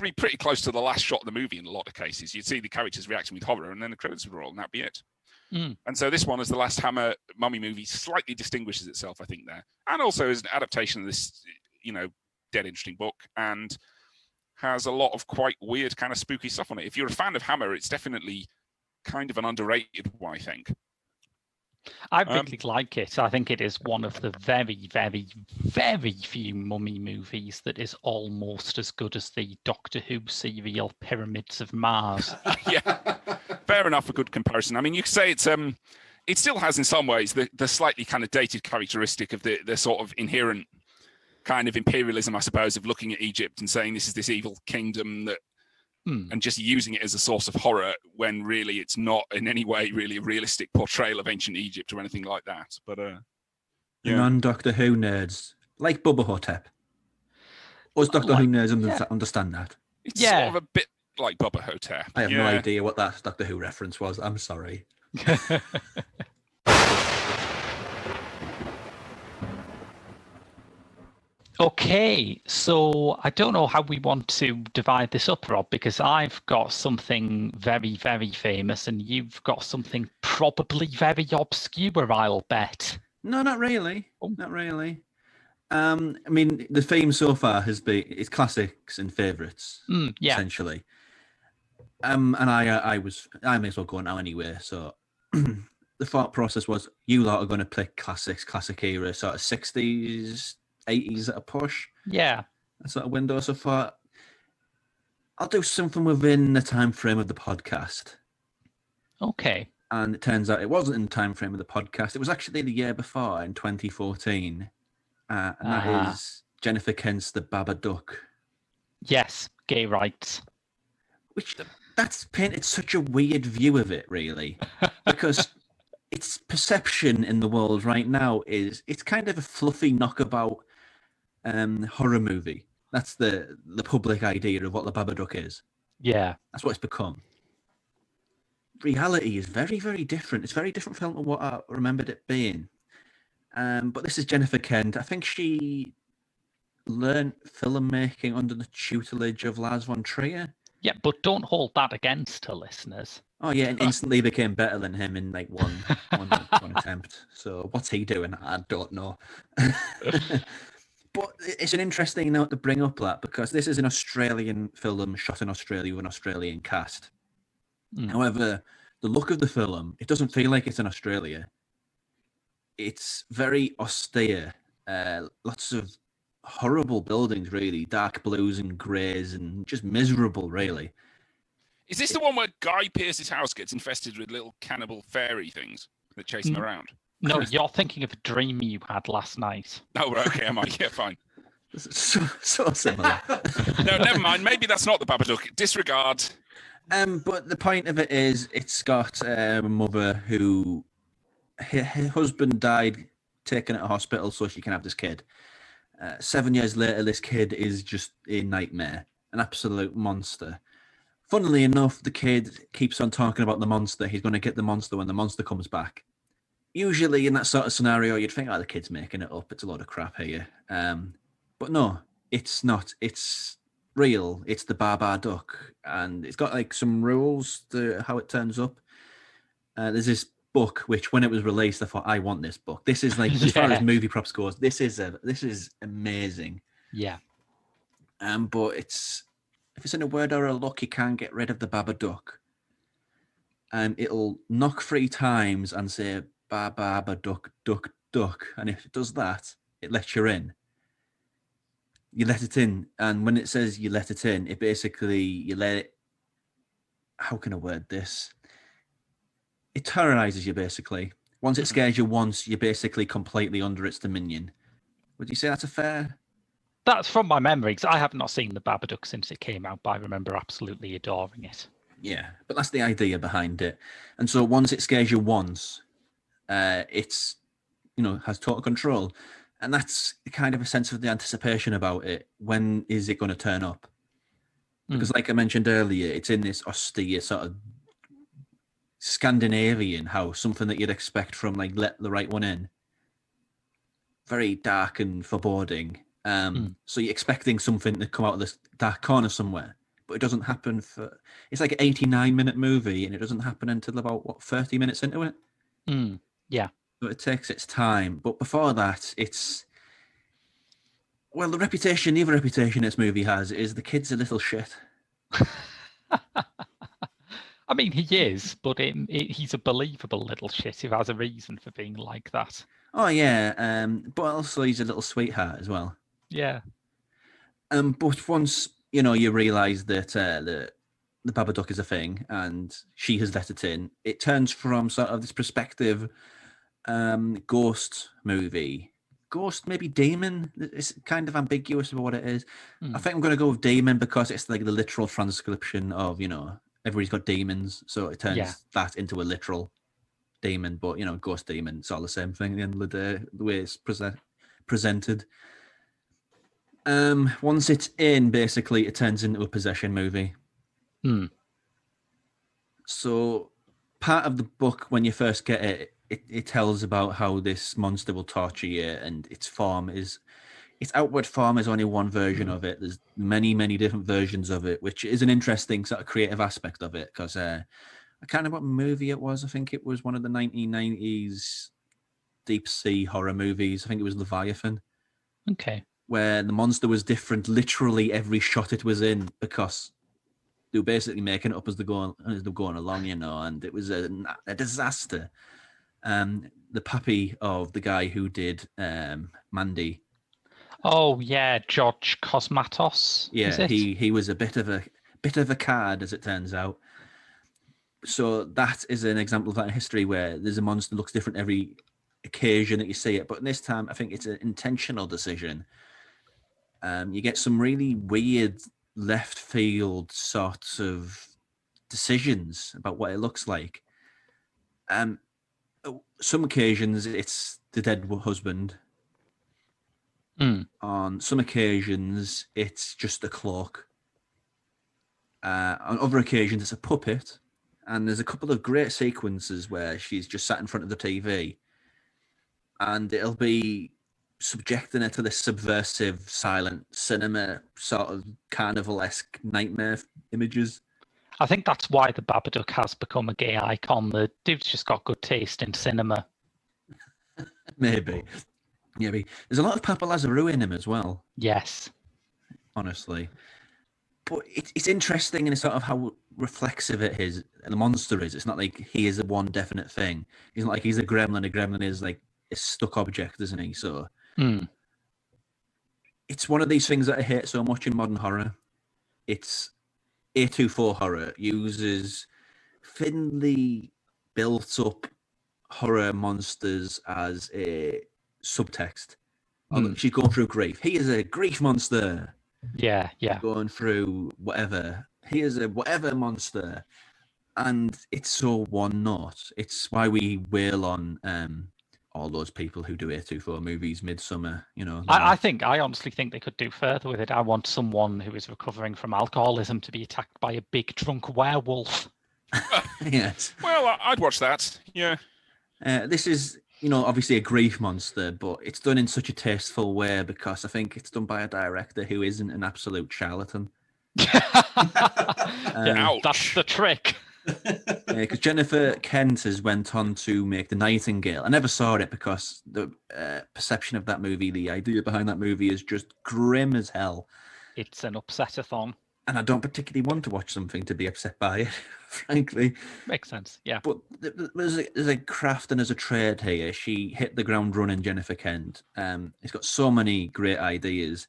be pretty close to the last shot of the movie in a lot of cases. You'd see the characters reacting with horror, and then the credits would roll, and that'd be it. And so this one, as the last Hammer mummy movie, slightly distinguishes itself, I think, there. And also is an adaptation of this, you know, dead interesting book, and has a lot of quite weird kind of spooky stuff on it. If you're a fan of Hammer, it's definitely kind of an underrated one, I think. I really like it. I think it is one of the very, very, very few mummy movies that is almost as good as the Doctor Who serial Pyramids of Mars. Yeah, fair enough, a good comparison. I mean, you could say it's it still has in some ways the slightly kind of dated characteristic of the sort of inherent kind of imperialism, I suppose, of looking at Egypt and saying this is this evil kingdom that and just using it as a source of horror when really it's not in any way really a realistic portrayal of ancient Egypt or anything like that. But yeah. Non-Doctor Who nerds, like Bubba Hotep. Us Doctor Who nerds understand that. It's sort of a bit like Bubba Hotep. I have no idea what that Doctor Who reference was. I'm sorry. Okay, so I don't know how we want to divide this up, Rob, because I've got something very, very famous and you've got something probably very obscure, I'll bet. No, not really. Not really. I mean, the theme so far has been it's classics and favourites, essentially. And I may as well go now anyway. So the thought process was, you lot are going to pick classic era, sort of 60s, 80s at a push. Yeah. That sort of window. So far, I'll do something within the time frame of the podcast. Okay. And it turns out it wasn't in the time frame of the podcast. It was actually the year before, in 2014. And that is Jennifer Kent's The Babadook. Yes, gay rights. Which, that's painted such a weird view of it, really. Because its perception in the world right now is it's kind of a fluffy knockabout horror movie. That's the public idea of what The Babadook is. Yeah. That's what it's become. Reality is very, very different. It's a very different film from what I remembered it being. But this is Jennifer Kent. I think she learned filmmaking under the tutelage of Lars von Trier. Yeah, but don't hold that against her, listeners. Oh yeah, and instantly became better than him in like one attempt. So what's he doing? I don't know. But it's an interesting note to bring up that because this is an Australian film shot in Australia with an Australian cast. However, the look of the film, it doesn't feel like it's in Australia. It's very austere. Lots of horrible buildings, really, dark blues and greys, and just miserable, really. Is this the one where Guy Pearce's house gets infested with little cannibal fairy things that chase him around? No, you're thinking of a dream you had last night. Oh, right, okay, am I? Yeah, fine. So similar. No, never mind. Maybe that's not the Babadook. Disregard. But the point of it is, it's got a mother who her husband died, taken at a hospital so she can have this kid. 7 years later, this kid is just a nightmare, an absolute monster. Funnily enough, the kid keeps on talking about the monster. He's going to get the monster when the monster comes back. Usually in that sort of scenario, you'd think, oh, the kid's making it up. It's a load of crap here. But no, it's not. It's real. It's the Babadook. And it's got like some rules to how it turns up. There's this book, which when it was released, I thought, I want this book. This is like, as far as movie props goes, this is amazing. Yeah. But if it's in a word or a look, you can't get rid of the Babadook. It'll knock 3 times and say, Babadook, duck, duck. And if it does that, it lets you in. You let it in. And when it says you let it in, it basically, you let it, how can I word this? It terrorizes you, basically. Once it scares you once, you're basically completely under its dominion. Would you say that's a fair? That's from my memory, because I have not seen the Babadook since it came out, but I remember absolutely adoring it. Yeah, but that's the idea behind it. And so once it scares you once, it's, has total control. And that's kind of a sense of the anticipation about it. When is it going to turn up? Because like I mentioned earlier, it's in this austere sort of Scandinavian house, something that you'd expect from like Let the Right One In. Very dark and foreboding. So you're expecting something to come out of this dark corner somewhere, but it doesn't happen it's like an 89-minute movie and it doesn't happen until about 30 minutes into it. Yeah. So it takes its time. But before that, the other reputation this movie has is the kid's a little shit. I mean, he is, but he's a believable little shit who has a reason for being like that. Oh, yeah. But also he's a little sweetheart as well. Yeah. But once, you realise that the Babadook is a thing and she has let it in, it turns from sort of this perspective ghost movie. Ghost, maybe demon. It's kind of ambiguous about what it is. I think I'm going to go with demon because it's like the literal transcription of, everybody's got demons. So it turns that into a literal demon. But, ghost demon, it's all the same thing at the end of the day, the way it's presented. Once it's in, basically, it turns into a possession movie. So part of the book, when you first get it, it tells about how this monster will torture you, and its outward form is only one version of it. There's many, many different versions of it, which is an interesting sort of creative aspect of it. Because I can't remember what movie it was. I think it was one of the 1990s deep sea horror movies. I think it was Leviathan. Okay. Where the monster was different literally every shot it was in because they were basically making it up as they're going along, and it was a disaster. The puppy of the guy who did Mandy. Oh yeah, George Cosmatos. Yeah, he was a bit of a card, as it turns out. So that is an example of that in history where there's a monster that looks different every occasion that you see it. But this time, I think it's an intentional decision. You get some really weird left field sorts of decisions about what it looks like. Some occasions it's the dead husband. On some occasions it's just a cloak. On other occasions it's a puppet. And there's a couple of great sequences where she's just sat in front of the TV. And it'll be subjecting it to this subversive, silent cinema sort of carnival-esque nightmare images. I think that's why the Babadook has become a gay icon. The dude's just got good taste in cinema. Maybe. There's a lot of Papa Lazarou in him as well, Yes. honestly. But it's interesting in sort of how reflexive it is. The monster is. It's not like he is a one definite thing. He's not like he's a gremlin. A gremlin is like a stuck object, isn't he? So it's one of these things that I hate so much in modern horror. It's A24 horror uses thinly built up horror monsters as a subtext. She's going through grief. He is a grief monster. Yeah. Going through whatever. He is a whatever monster. And it's so one note. It's why we wail on all those people who do A24 movies, Midsummer, I honestly think they could do further with it. I want someone who is recovering from alcoholism to be attacked by a big drunk werewolf. Yes. Well, I'd watch that. Yeah. This is, obviously a grief monster, but it's done in such a tasteful way because I think it's done by a director who isn't an absolute charlatan. Ouch. That's the trick. Because Jennifer Kent has went on to make The Nightingale. I never saw it because the perception of that movie, the idea behind that movie is just grim as hell. It's an upset-a-thon. And I don't particularly want to watch something to be upset by it, frankly. Makes sense, yeah. But there's a craft and there's a trade here. She hit the ground running, Jennifer Kent. It's got so many great ideas.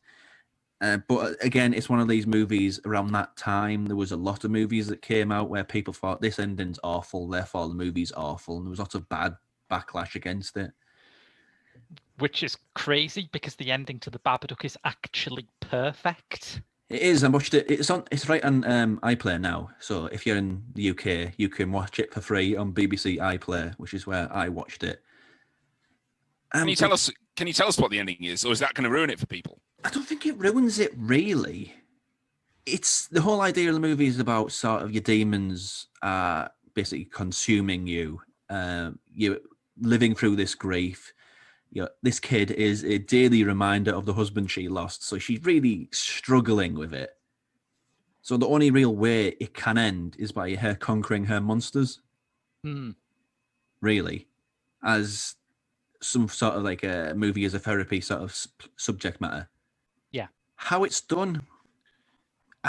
But again, it's one of these movies around that time. There was a lot of movies that came out where people thought this ending's awful, therefore the movie's awful. And there was lots of bad backlash against it. Which is crazy because the ending to The Babadook is actually perfect. It is. I watched it. It's right on iPlayer now. So if you're in the UK, you can watch it for free on BBC iPlayer, which is where I watched it. Can you tell us what the ending is, or is that going to ruin it for people? I don't think it ruins it really. It's the whole idea of the movie is about sort of your demons basically consuming you. You're living through this grief. This kid is a daily reminder of the husband she lost, so she's really struggling with it. So the only real way it can end is by her conquering her monsters. Really, as some sort of like a movie as a therapy sort of subject matter. Yeah. How it's done,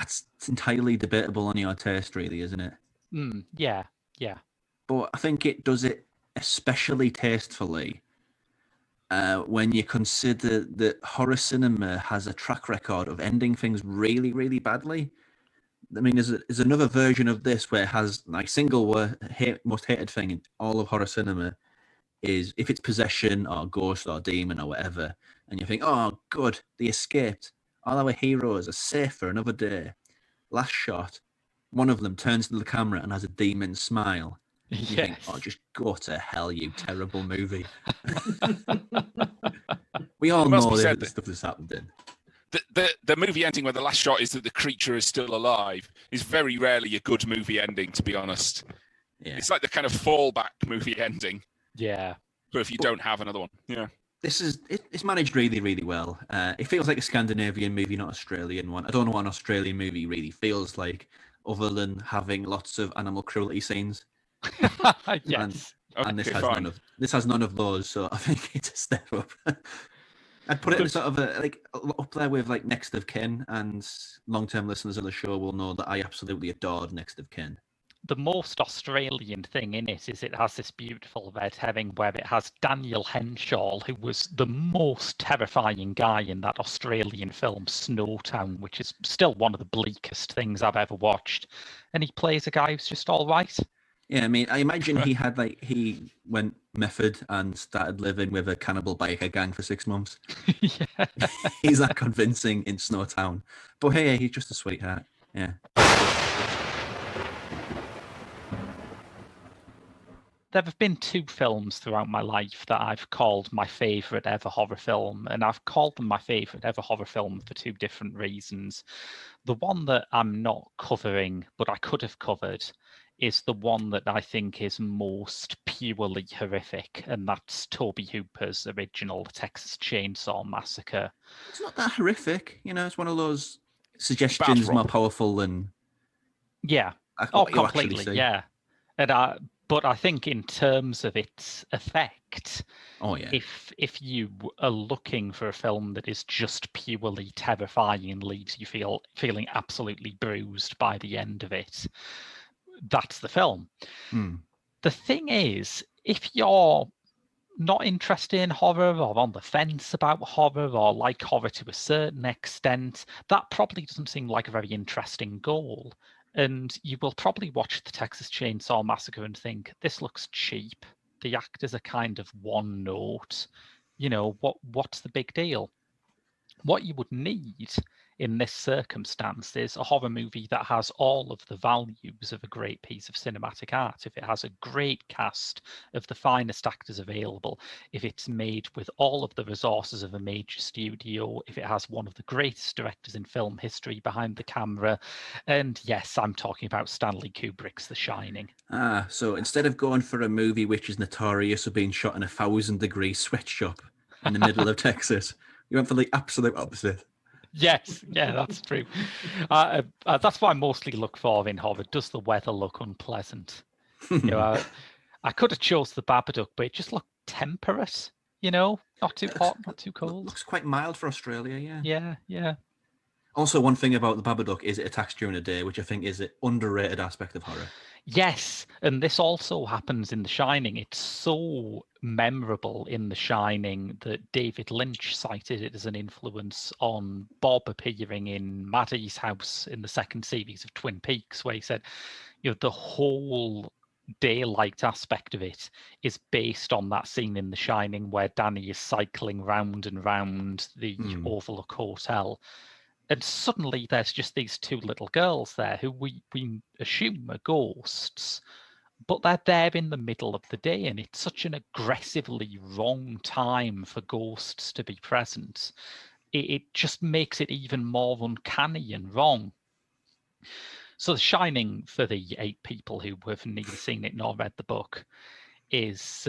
it's entirely debatable on your taste, really, isn't it? Yeah. But I think it does it especially tastefully. When you consider that horror cinema has a track record of ending things really, really badly. I mean, there's another version of this where it has like most hated thing in all of horror cinema is if it's possession or ghost or demon or whatever, and you think, oh, good, they escaped. All our heroes are safe for another day. Last shot, one of them turns to the camera and has a demon smile. You think, oh, just go to hell, you terrible movie. We all know the stuff that's happened in. The movie ending where the last shot is that the creature is still alive is very rarely a good movie ending, to be honest. Yeah. It's like the kind of fallback movie ending. Yeah. But if you don't have another one. Yeah. It's managed really, really well. It feels like a Scandinavian movie, not Australian one. I don't know what an Australian movie really feels like, other than having lots of animal cruelty scenes. Yes. And this has none of those, so I think it's a step up. I'd put it in sort of up there with like Next of Kin, and long-term listeners of the show will know that I absolutely adored Next of Kin. The most Australian thing in it is it has this beautiful red herring where it has Daniel Henshaw, who was the most terrifying guy in that Australian film Snowtown, which is still one of the bleakest things I've ever watched. And he plays a guy who's just all right. Yeah, I mean, I imagine he went method and started living with a cannibal biker gang for 6 months. Yeah. He's that convincing in Snowtown. But hey, he's just a sweetheart. Yeah. There have been 2 films throughout my life that I've called my favourite ever horror film, and I've called them my favourite ever horror film for 2 different reasons. The one that I'm not covering, but I could have covered, is the one that I think is most purely horrific, and that's Toby Hooper's original Texas Chainsaw Massacre. It's not that horrific, it's one of those suggestions more powerful than what you actually see. Yeah. But I think in terms of its effect, if you are looking for a film that is just purely terrifying and leaves you feeling absolutely bruised by the end of it, that's the film. The thing is, if you're not interested in horror or on the fence about horror or like horror to a certain extent, that probably doesn't seem like a very interesting goal. And you will probably watch the Texas Chainsaw Massacre and think, this looks cheap. The actors are kind of one note. What's the big deal? What you would need in this circumstance is a horror movie that has all of the values of a great piece of cinematic art. If it has a great cast of the finest actors available, if it's made with all of the resources of a major studio, if it has one of the greatest directors in film history behind the camera, and yes, I'm talking about Stanley Kubrick's The Shining. So instead of going for a movie which is notorious for being shot in a 1,000-degree sweatshop in the middle of Texas, you went for the absolute opposite. Yes, yeah, that's true. That's what I mostly look for in horror. Does the weather look unpleasant? I could have chose the Babadook, but it just looked temperate. Not too hot, not too cold. Looks quite mild for Australia, yeah. Yeah. Also, one thing about the Babadook is it attacks during the day, which I think is an underrated aspect of horror. Yes, and this also happens in The Shining. It's so memorable in The Shining that David Lynch cited it as an influence on Bob appearing in Maddie's house in the second series of Twin Peaks, where he said, the whole daylight aspect of it is based on that scene in The Shining where Danny is cycling round and round the Overlook Hotel. And suddenly there's just these two little girls there who we assume are ghosts, but they're there in the middle of the day, and it's such an aggressively wrong time for ghosts to be present. It just makes it even more uncanny and wrong. So The Shining, for the 8 people who have neither seen it nor read the book, is...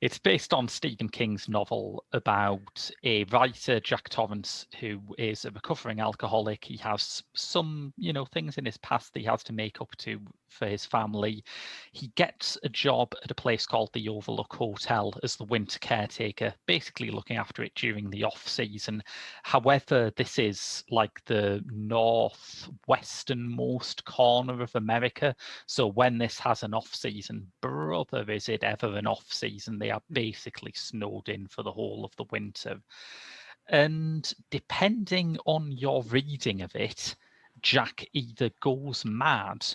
It's based on Stephen King's novel about a writer, Jack Torrance, who is a recovering alcoholic. He has some, things in his past that he has to make up to for his family. He gets a job at a place called the Overlook Hotel as the winter caretaker, basically looking after it during the off-season. However, this is like the northwesternmost corner of America. So when this has an off-season, brother, is it ever an off-season? They are basically snowed in for the whole of the winter. And depending on your reading of it, Jack either goes mad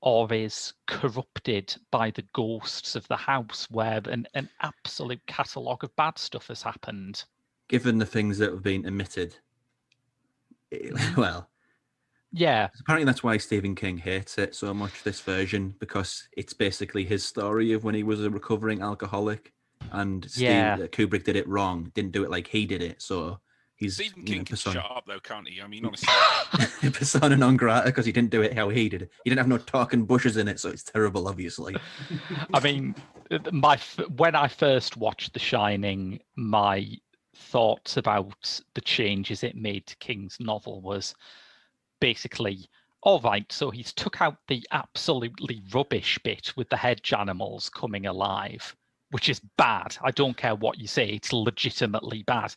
or is corrupted by the ghosts of the house where an absolute catalogue of bad stuff has happened. Given the things that have been omitted, yeah. Apparently that's why Stephen King hates it so much, this version, because it's basically his story of when he was a recovering alcoholic, and Kubrick did it wrong, didn't do it like he did it, so he's... Stephen King can shut up though, can't he? I mean, honestly. Persona non grata, because he didn't do it how he did it. He didn't have no talking bushes in it, so it's terrible, obviously. I mean, when I first watched The Shining, my thoughts about the changes it made to King's novel was basically, all right, so he's took out the absolutely rubbish bit with the hedge animals coming alive, which is bad. I don't care what you say, it's legitimately bad.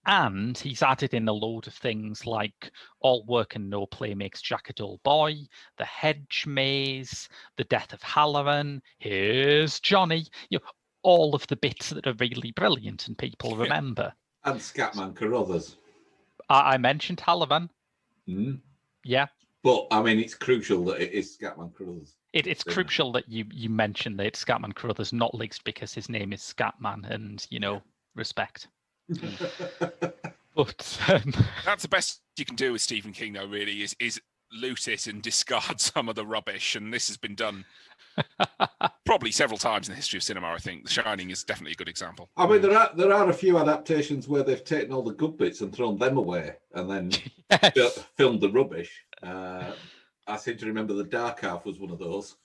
And he's added in a load of things like all work and no play makes Jack a dull boy, the hedge maze, the death of Halloran, here's Johnny, all of the bits that are really brilliant and people remember. And Scatman Carruthers. I mentioned Halloran. Yeah. But, I mean, it's crucial that it is Scatman Carruthers. It's crucial that you mention that it's Scatman Carruthers, not least because his name is Scatman and, respect. But that's the best you can do with Stephen King, though, really, is loot it and discard some of the rubbish. And this has been done probably several times in the history of cinema, I think. The Shining is definitely a good example. I mean, there are a few adaptations where they've taken all the good bits and thrown them away and then filmed the rubbish. I seem to remember The Dark Half was one of those.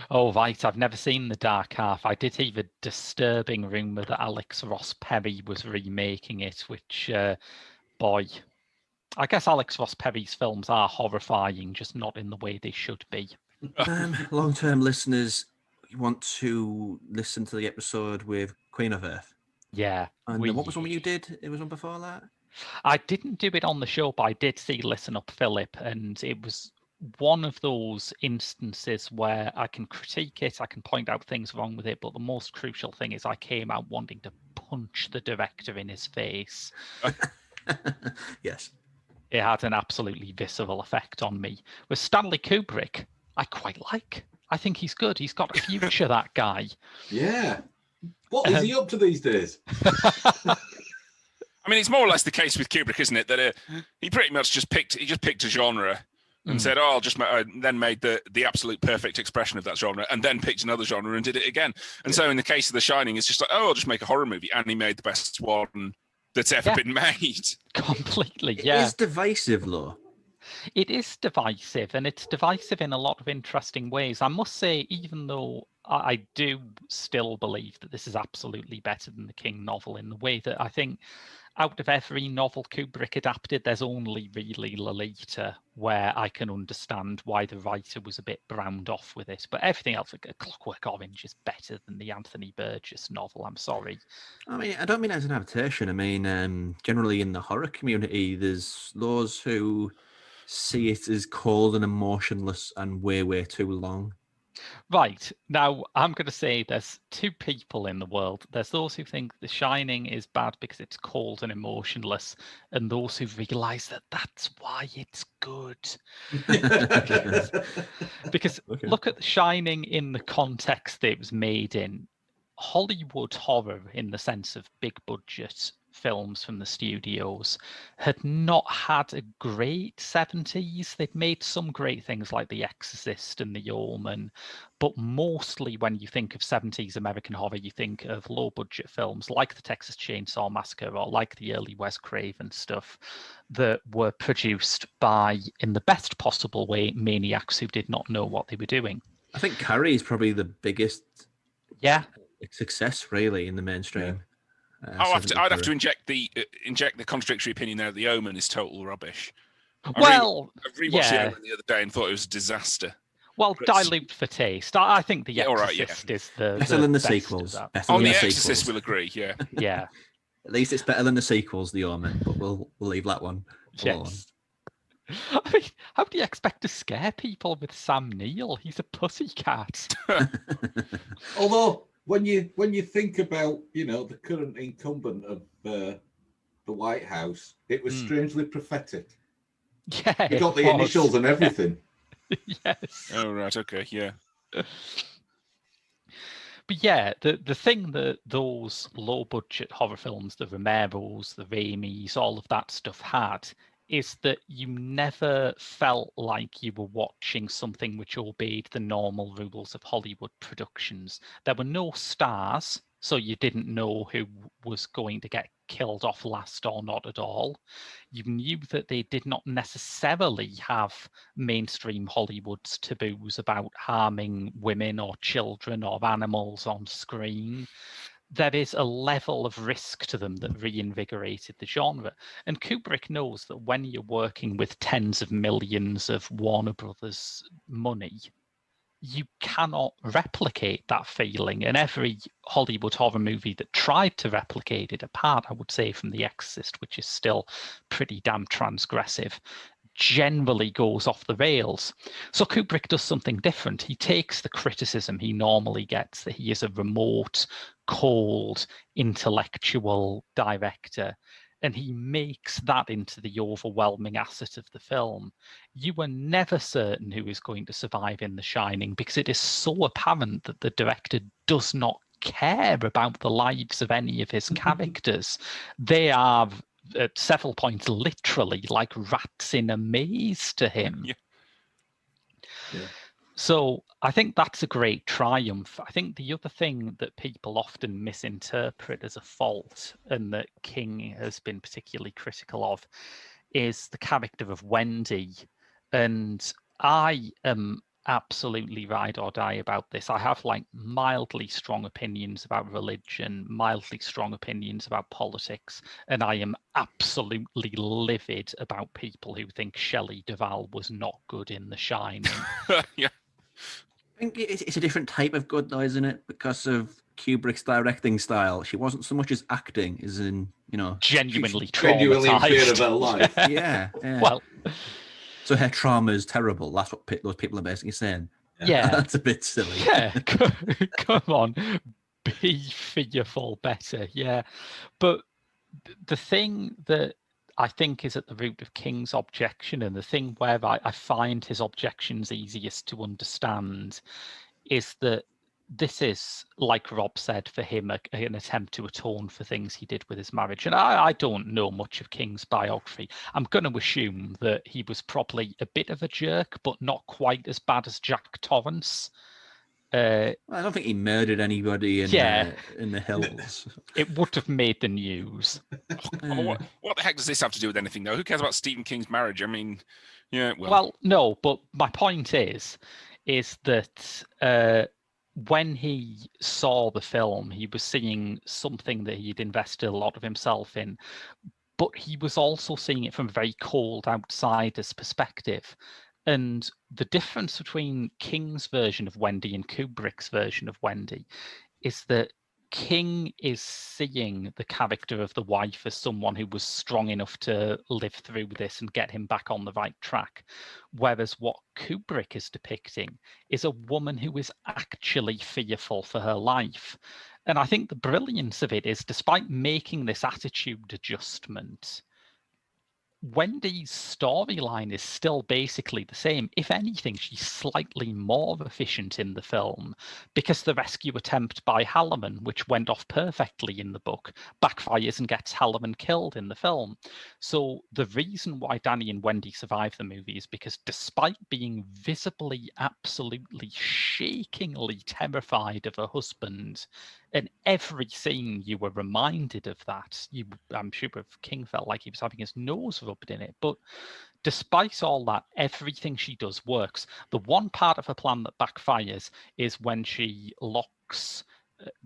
Oh, right. I've never seen The Dark Half. I did hear a disturbing rumour that Alex Ross Perry was remaking it, which, boy, I guess Alex Ross Perry's films are horrifying, just not in the way they should be. Long-term listeners, you want to listen to the episode with Queen of Earth. Yeah. And what was one you did? It was one before that? I didn't do it on the show, but I did see Listen Up Philip, and it was one of those instances where I can critique it, I can point out things wrong with it, but the most crucial thing is I came out wanting to punch the director in his face. Yes. It had an absolutely visceral effect on me. With Stanley Kubrick, I quite like. I think he's good. He's got a future, that guy. Yeah. What is he up to these days? I mean, it's more or less the case with Kubrick, isn't it? That he pretty much just picked a genre and said, "Oh, I'll just," then made the absolute perfect expression of that genre, and then picked another genre and did it again. And so, in the case of The Shining, it's just like, "Oh, I'll just make a horror movie," and he made the best one that's ever been made. Completely, yeah. It's divisive, though. It is divisive, and it's divisive in a lot of interesting ways. I must say, even though I do still believe that this is absolutely better than the King novel in the way that I think out of every novel Kubrick adapted, there's only really Lolita where I can understand why the writer was a bit browned off with it. But everything else, like A Clockwork Orange, is better than the Anthony Burgess novel. I'm sorry. I mean, I don't mean as an adaptation. I mean, generally in the horror community, there's those who see it as cold and emotionless and way too long. Right. Now, I'm going to say there's two people in the world. There's those who think The Shining is bad because it's cold and emotionless, and those who realise that that's why it's good. Because Okay. look at The Shining in the context that it was made in. Hollywood horror, in the sense of big budget films from the studios, had not had a great 70s. They'd made some great things like The Exorcist and The Omen, but mostly when you think of 70s American horror, you think of low budget films like the Texas Chainsaw Massacre or like the early Wes Craven stuff that were produced by, in the best possible way, maniacs who did not know what they were doing. I think Carrie is probably the biggest success, really, in the mainstream. I'd have to inject the contradictory opinion there. The Omen is total rubbish. I rewatched The Omen the other day and thought it was a disaster. Well, dilute for taste. I think The Exorcist is the better than the best sequels. On The Exorcist, we'll agree. Yeah, yeah. At least it's better than the sequels, The Omen. But we'll leave that one alone. Yes. I mean, how do you expect to scare people with Sam Neill? He's a pussycat. Although, when you think about, the current incumbent of the White House, it was strangely prophetic. Yeah, You got the initials and everything. Yes. Oh right, okay, yeah. But yeah, the thing that those low budget horror films, the Romeros, the Raimis, all of that stuff had, is that you never felt like you were watching something which obeyed the normal rules of Hollywood productions. There were no stars, so you didn't know who was going to get killed off last or not at all. You knew that they did not necessarily have mainstream Hollywood's taboos about harming women or children or animals on screen. There is a level of risk to them that reinvigorated the genre. And Kubrick knows that when you're working with tens of millions of Warner Brothers money, you cannot replicate that feeling. And every Hollywood horror movie that tried to replicate it, apart, I would say, from The Exorcist, which is still pretty damn transgressive, generally goes off the rails. So Kubrick does something different. He takes the criticism he normally gets, that he is a remote, cold, intellectual director, and he makes that into the overwhelming asset of the film. You are never certain who is going to survive in The Shining, because it is so apparent that the director does not care about the lives of any of his characters. They are, at several points, literally like rats in a maze to him. Yeah. So I think that's a great triumph. I think the other thing that people often misinterpret as a fault, and that King has been particularly critical of, is the character of Wendy. And I am absolutely ride or die about this. I have like mildly strong opinions about religion, mildly strong opinions about politics, and I am absolutely livid about people who think Shelley Duvall was not good in The Shining. Yeah. I think it's a different type of good, though, isn't it? Because of Kubrick's directing style. She wasn't so much as acting, as in, Genuinely genuinely in fear of traumatized. her life. yeah. Well, So her trauma is terrible. That's what those people are basically saying. yeah. That's a bit silly. Yeah, come on. Be fearful better. Yeah. But the thing that I think is at the root of King's objection, and the thing where I find his objections easiest to understand, is that this is, like Rob said, for him an attempt to atone for things he did with his marriage. And I don't know much of King's biography. I'm going to assume that he was probably a bit of a jerk, but not quite as bad as Jack Torrance. I don't think he murdered anybody in the hills. It would have made the news. What the heck does this have to do with anything, though? Who cares about Stephen King's marriage? I mean, yeah. Well, no, but my point is that when he saw the film, he was seeing something that he'd invested a lot of himself in, but he was also seeing it from a very cold outsider's perspective. And the difference between King's version of Wendy and Kubrick's version of Wendy is that King is seeing the character of the wife as someone who was strong enough to live through this and get him back on the right track. Whereas what Kubrick is depicting is a woman who is actually fearful for her life. And I think the brilliance of it is, despite making this attitude adjustment, Wendy's storyline is still basically the same. If anything, she's slightly more efficient in the film because the rescue attempt by Halloran, which went off perfectly in the book, backfires and gets Halloran killed in the film. So the reason why Danny and Wendy survive the movie is because despite being visibly, absolutely, shakingly terrified of her husband, in every scene you were reminded of that. I'm sure King felt like he was having his nose rubbed in it. But despite all that, everything she does works. The one part of her plan that backfires is when she locks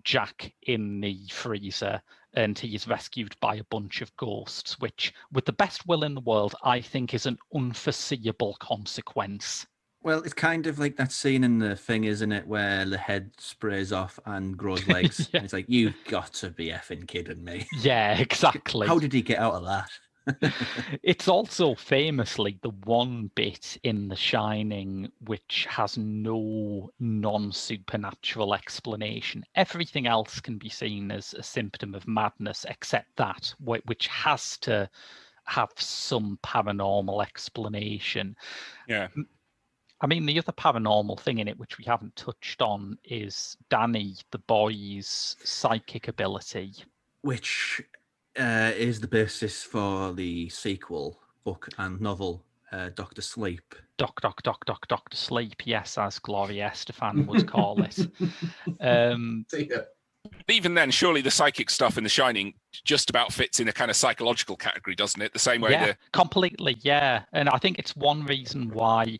Jack in the freezer and he is rescued by a bunch of ghosts, which, with the best will in the world, I think is an unforeseeable consequence. Well, it's kind of like that scene in The Thing, isn't it, where the head sprays off and grows legs. Yeah. And it's like, you've got to be effing kidding me. Yeah, exactly. How did he get out of that? It's also famously the one bit in The Shining which has no non-supernatural explanation. Everything else can be seen as a symptom of madness, except that, which has to have some paranormal explanation. Yeah. I mean, the other paranormal thing in it, which we haven't touched on, is Danny, the boy's psychic ability. Which is the basis for the sequel, book and novel, Dr. Sleep. Dr. Sleep, yes, as Gloria Estefan would call it. Even then, surely the psychic stuff in The Shining just about fits in a kind of psychological category, doesn't it? The same way. Yeah, completely, yeah. And I think it's one reason why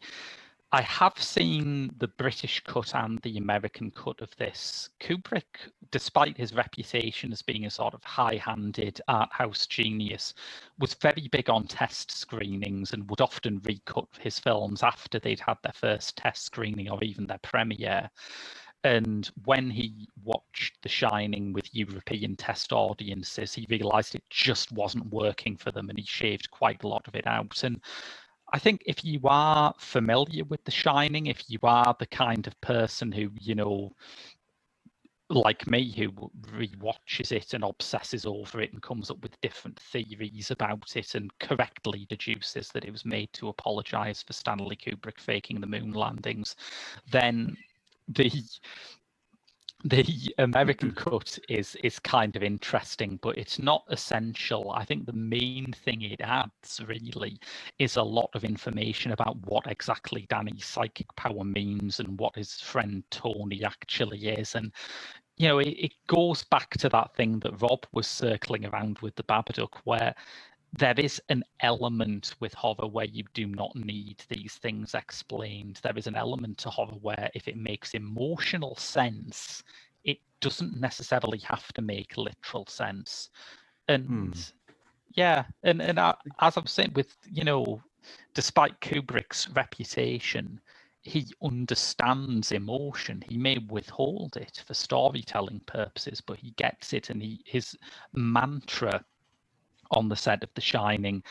I have seen the British cut and the American cut of this. Kubrick, despite his reputation as being a sort of high-handed art house genius, was very big on test screenings and would often recut his films after they'd had their first test screening or even their premiere. And when he watched The Shining with European test audiences, he realised it just wasn't working for them, and he shaved quite a lot of it out. And I think if you are familiar with The Shining, if you are the kind of person who, like me, who rewatches it and obsesses over it and comes up with different theories about it and correctly deduces that it was made to apologise for Stanley Kubrick faking the moon landings, then the American cut is kind of interesting, but it's not essential. I think the main thing it adds really is a lot of information about what exactly Danny's psychic power means and what his friend Tony actually is. And it goes back to that thing that Rob was circling around with the Babadook, where there is an element with horror where you do not need these things explained. There is an element to horror where if it makes emotional sense, it doesn't necessarily have to make literal sense. And yeah, and as I'm saying, with, you know, despite Kubrick's reputation, he understands emotion. He may withhold it for storytelling purposes, but he gets it, and his mantra on the set of The Shining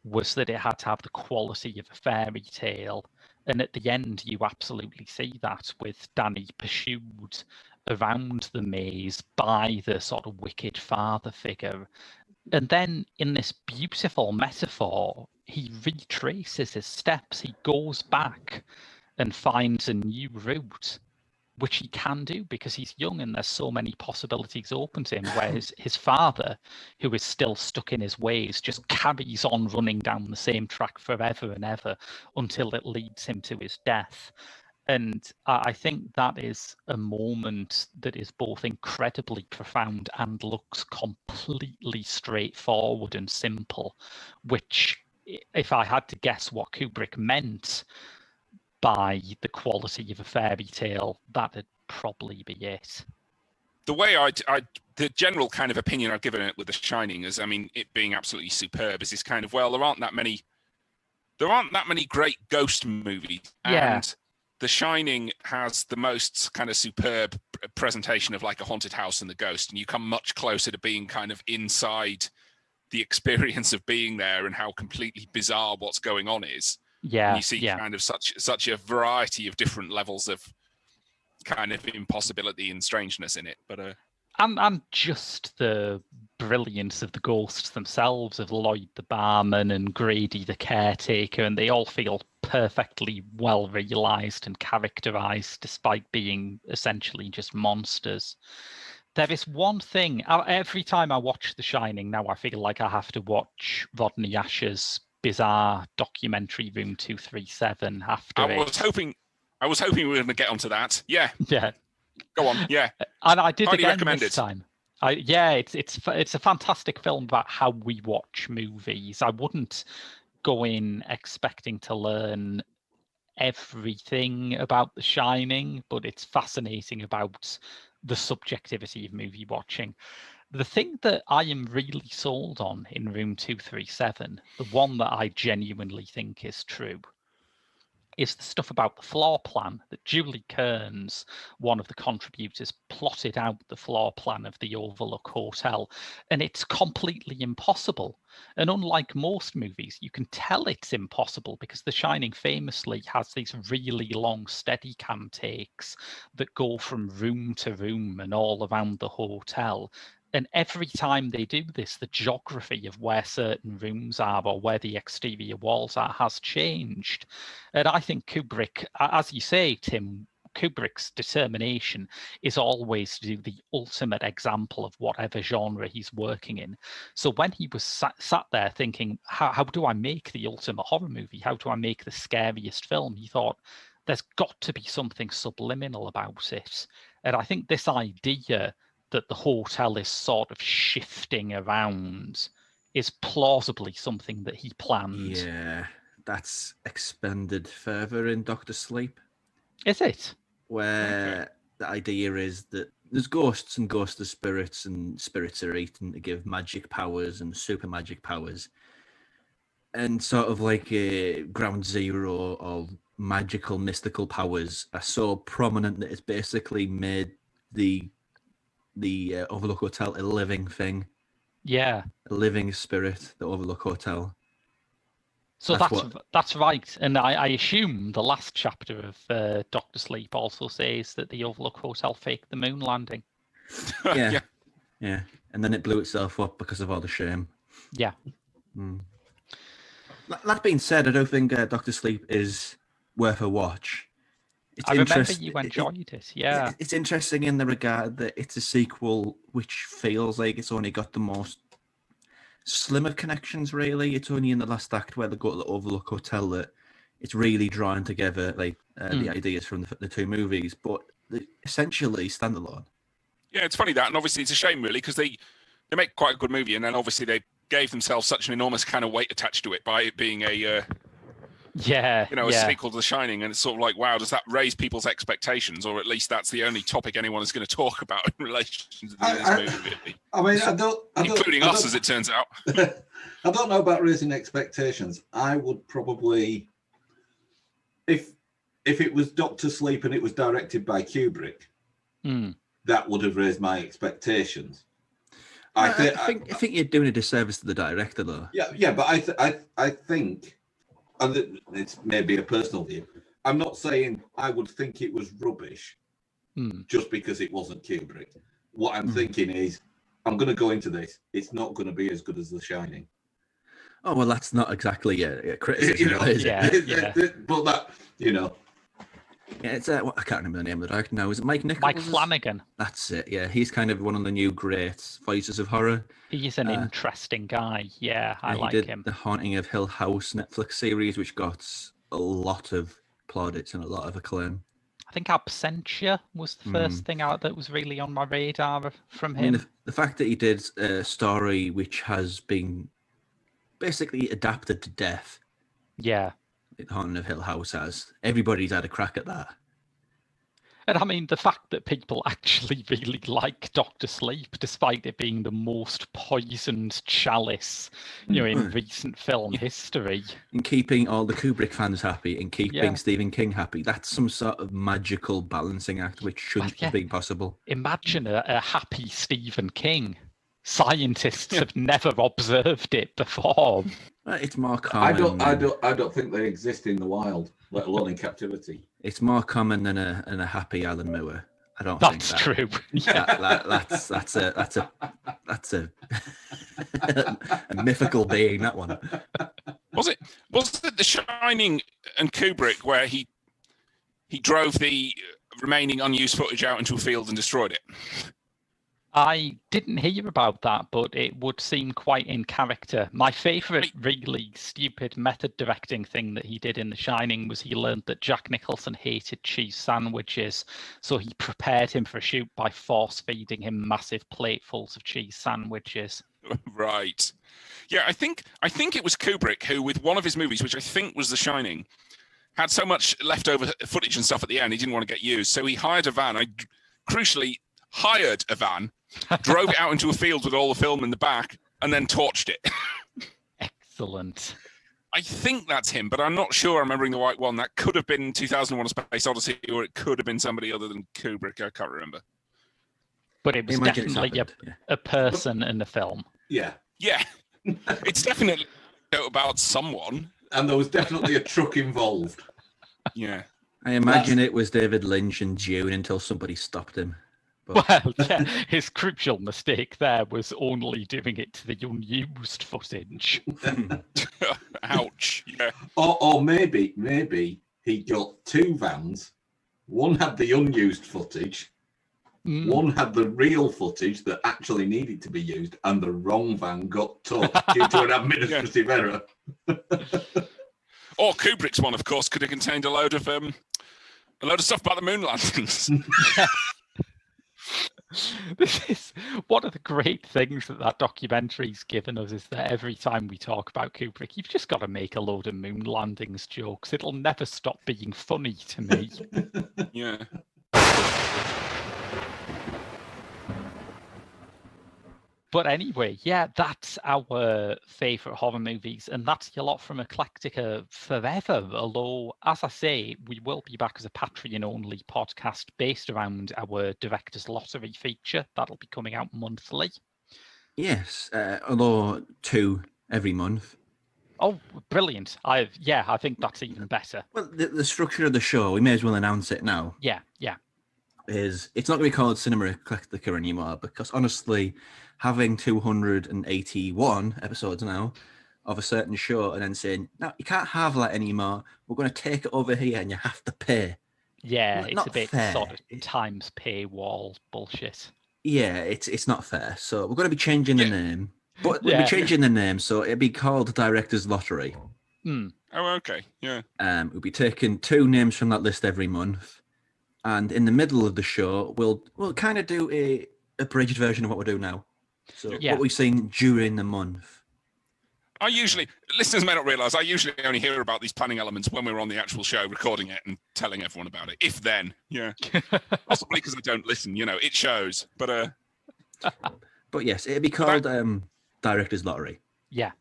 was that it had to have the quality of a fairy tale. And at the end, you absolutely see that with Danny pursued around the maze by the sort of wicked father figure. And then in this beautiful metaphor, he retraces his steps. He goes back and finds a new route, which he can do because he's young and there's so many possibilities open to him, whereas his father, who is still stuck in his ways, just carries on running down the same track forever and ever until it leads him to his death. And I think that is a moment that is both incredibly profound and looks completely straightforward and simple, which, if I had to guess what Kubrick meant by the quality of a fairy tale, that'd probably be it. The way the general kind of opinion I've given it with The Shining is, I mean, it being absolutely superb is this kind of, well, there aren't that many great ghost movies. Yeah. And The Shining has the most kind of superb presentation of like a haunted house and the ghost, and you come much closer to being kind of inside the experience of being there and how completely bizarre what's going on is. Yeah, and you see kind of such a variety of different levels of kind of impossibility and strangeness in it. But and just the brilliance of the ghosts themselves, of Lloyd the barman and Grady the caretaker, and they all feel perfectly well realized and characterized despite being essentially just monsters. There is one thing, every time I watch The Shining now, I feel like I have to watch Rodney Asher's bizarre documentary Room 237 after I was hoping we were going to get onto that. Yeah. Go on. Yeah. And I did Highly again recommend this it. time. It's a fantastic film about how we watch movies. I wouldn't go in expecting to learn everything about The Shining, but it's fascinating about the subjectivity of movie watching. The thing that I am really sold on in Room 237, the one that I genuinely think is true, is the stuff about the floor plan, that Julie Kearns, one of the contributors, plotted out the floor plan of the Overlook Hotel, and it's completely impossible. And unlike most movies, you can tell it's impossible because The Shining famously has these really long Steadicam takes that go from room to room and all around the hotel. And every time they do this, the geography of where certain rooms are or where the exterior walls are has changed. And I think Kubrick, as you say, Tim, Kubrick's determination is always to do the ultimate example of whatever genre he's working in. So when he was sat there thinking, how do I make the ultimate horror movie? How do I make the scariest film? He thought, there's got to be something subliminal about it. And I think this idea that the hotel is sort of shifting around is plausibly something that he planned. Yeah, that's expanded further in Doctor Sleep. Is it? Where the idea is that there's ghosts and ghost of spirits, and spirits are eaten to give magic powers and super magic powers. And sort of like a ground zero of magical, mystical powers are so prominent that it's basically made the Overlook Hotel a living thing. Yeah. A living spirit, the Overlook Hotel. So that's right. And I assume the last chapter of Doctor Sleep also says that the Overlook Hotel faked the moon landing. Yeah. And then it blew itself up because of all the shame. Yeah. That being said, I don't think Doctor Sleep is worth a watch. I remember you enjoyed it, yeah. It's interesting in the regard that it's a sequel which feels like it's only got the most slim of connections, really. It's only in the last act where they go to the Overlook Hotel that it's really drawing together like the ideas from the two movies, but they're essentially standalone. Yeah, it's funny that, and obviously it's a shame, really, because they make quite a good movie, and then obviously they gave themselves such an enormous kind of weight attached to it by it being a a sequel to The Shining, and it's sort of like, wow, does that raise people's expectations, or at least that's the only topic anyone is going to talk about in relation to this movie? I mean, including us, as it turns out. I don't know about raising expectations. I would probably, if it was Doctor Sleep and it was directed by Kubrick, that would have raised my expectations. I think you're doing a disservice to the director, though. Yeah, but I think, and it's maybe a personal view, I'm not saying I would think it was rubbish just because it wasn't Kubrick. What I'm thinking is, I'm going to go into this, it's not going to be as good as The Shining. Oh, well, that's not exactly a criticism, is it? But that, Yeah, it's I can't remember the name of the director now. Is it Mike Nichols? Mike Flanagan. That's it. Yeah, he's kind of one of the new great voices of horror. He's an interesting guy. Yeah, I like him. The Haunting of Hill House Netflix series, which got a lot of plaudits and a lot of acclaim. I think Absentia was the first thing out that was really on my radar from him. I mean, the fact that he did a story which has been basically adapted to death. Yeah. Haunting of Hill House has. Everybody's had a crack at that. And I mean, the fact that people actually really like Doctor Sleep, despite it being the most poisoned chalice, in recent film history. And keeping all the Kubrick fans happy and keeping Stephen King happy. That's some sort of magical balancing act which shouldn't have been possible. Imagine a happy Stephen King. Scientists have never observed it before. It's more common. I don't think they exist in the wild, let alone in captivity. It's more common than a happy Alan Moore. I don't think that's true. That's a mythical being. That one. Was it The Shining and Kubrick where he drove the remaining unused footage out into a field and destroyed it? I didn't hear about that, but it would seem quite in character. My favourite really stupid method directing thing that he did in The Shining was he learned that Jack Nicholson hated cheese sandwiches, so he prepared him for a shoot by force feeding him massive platefuls of cheese sandwiches. Right. Yeah, I think it was Kubrick who, with one of his movies, which I think was The Shining, had so much leftover footage and stuff at the end he didn't want to get used, so he hired a van. Crucially hired a van, drove it out into a field with all the film in the back, and then torched it. Excellent. I think that's him, but I'm not sure I'm remembering the right one. That could have been 2001: A Space Odyssey, or it could have been somebody other than Kubrick. I can't remember. But it was definitely a person in the film. Yeah. Yeah. It's definitely about someone. And there was definitely a truck involved. Yeah. I imagine it was David Lynch and Dune until somebody stopped him. Well, yeah, his crucial mistake there was only doing it to the unused footage. Ouch. Yeah. Or maybe he got two vans. One had the unused footage. One had the real footage that actually needed to be used, and the wrong van got towed due to an administrative error. Or Kubrick's one, of course, could have contained a load of stuff about the moon landings. This is one of the great things that documentary's given us, is that every time we talk about Kubrick, you've just got to make a load of moon landings jokes. It'll never stop being funny to me. Yeah. But anyway, yeah, that's our favourite horror movies, and that's a lot from Eclectica forever. Although, as I say, we will be back as a Patreon-only podcast based around our Director's Lottery feature. That'll be coming out monthly. Yes, although 2 every month. Oh, brilliant. I think that's even better. Well, the structure of the show, we may as well announce it now. Yeah. It's not going to be called Cinema Eclectica anymore, because honestly, having 281 episodes now of a certain show and then saying, no, you can't have that anymore, we're going to take it over here and you have to pay. Yeah, it's not a bit fair. sort of times paywall bullshit. Yeah, it's not fair. So we're going to be changing the name. But we'll be changing the name, so it'll be called Director's Lottery. Oh, okay. Yeah. We'll be taking 2 names from that list every month. And in the middle of the show, we'll kind of do a abridged version of what we're doing now. So what we've seen during the month. Listeners may not realise, I usually only hear about these planning elements when we're on the actual show, recording it and telling everyone about it. If then, yeah. Possibly because I don't listen, it shows. But yes, it'd be called Director's Lottery. Yeah.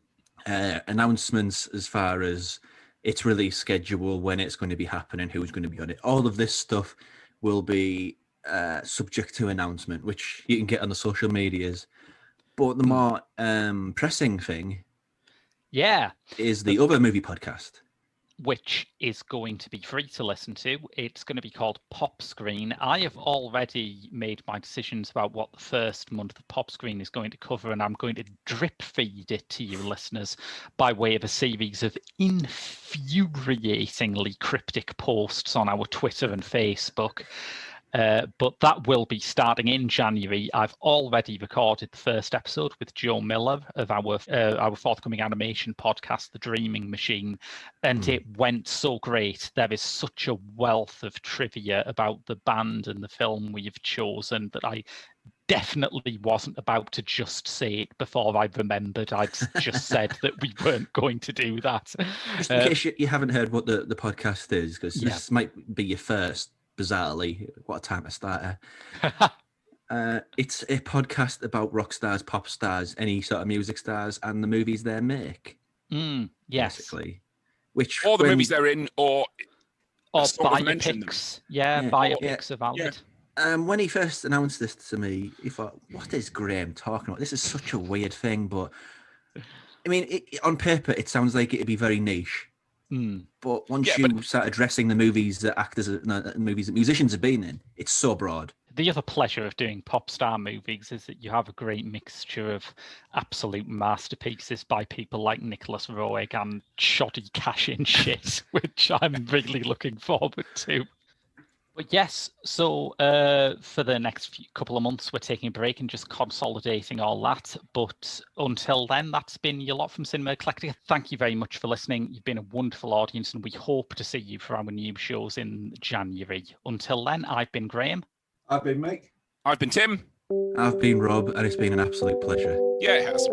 Announcements as far as its release schedule, when it's going to be happening, who's going to be on it. All of this stuff will be subject to announcement, which you can get on the social medias. But the more pressing thing is the other movie podcast, which is going to be free to listen to. It's going to be called Pop Screen. I have already made my decisions about what the first month of Pop Screen is going to cover, and I'm going to drip feed it to you listeners by way of a series of infuriatingly cryptic posts on our Twitter and Facebook. But that will be starting in January. I've already recorded the first episode with Joe Miller of our forthcoming animation podcast, The Dreaming Machine, and it went so great. There is such a wealth of trivia about the band and the film we have chosen that I definitely wasn't about to just say it before I remembered I'd just said that we weren't going to do that. Just in case you haven't heard what the podcast is, because this might be your first. Bizarrely, what a time to start. It's a podcast about rock stars, pop stars, any sort of music stars, and the movies they make. Yes, basically. Which or the movies they're in, or biopics. Biopics are valid. When he first announced this to me, he thought, "What is Graham talking about? This is such a weird thing." But I mean, on paper, it sounds like it'd be very niche. But once you start addressing the movies that movies that musicians have been in, it's so broad. The other pleasure of doing pop star movies is that you have a great mixture of absolute masterpieces by people like Nicholas Roeg and shoddy cash-in shit, which I'm really looking forward to. But yes, so for the next couple of months, we're taking a break and just consolidating all that. But until then, that's been your lot from Cinema Eclectica. Thank you very much for listening. You've been a wonderful audience, and we hope to see you for our new shows in January. Until then, I've been Graham. I've been Mick. I've been Tim. I've been Rob, and it's been an absolute pleasure. Yeah, it has.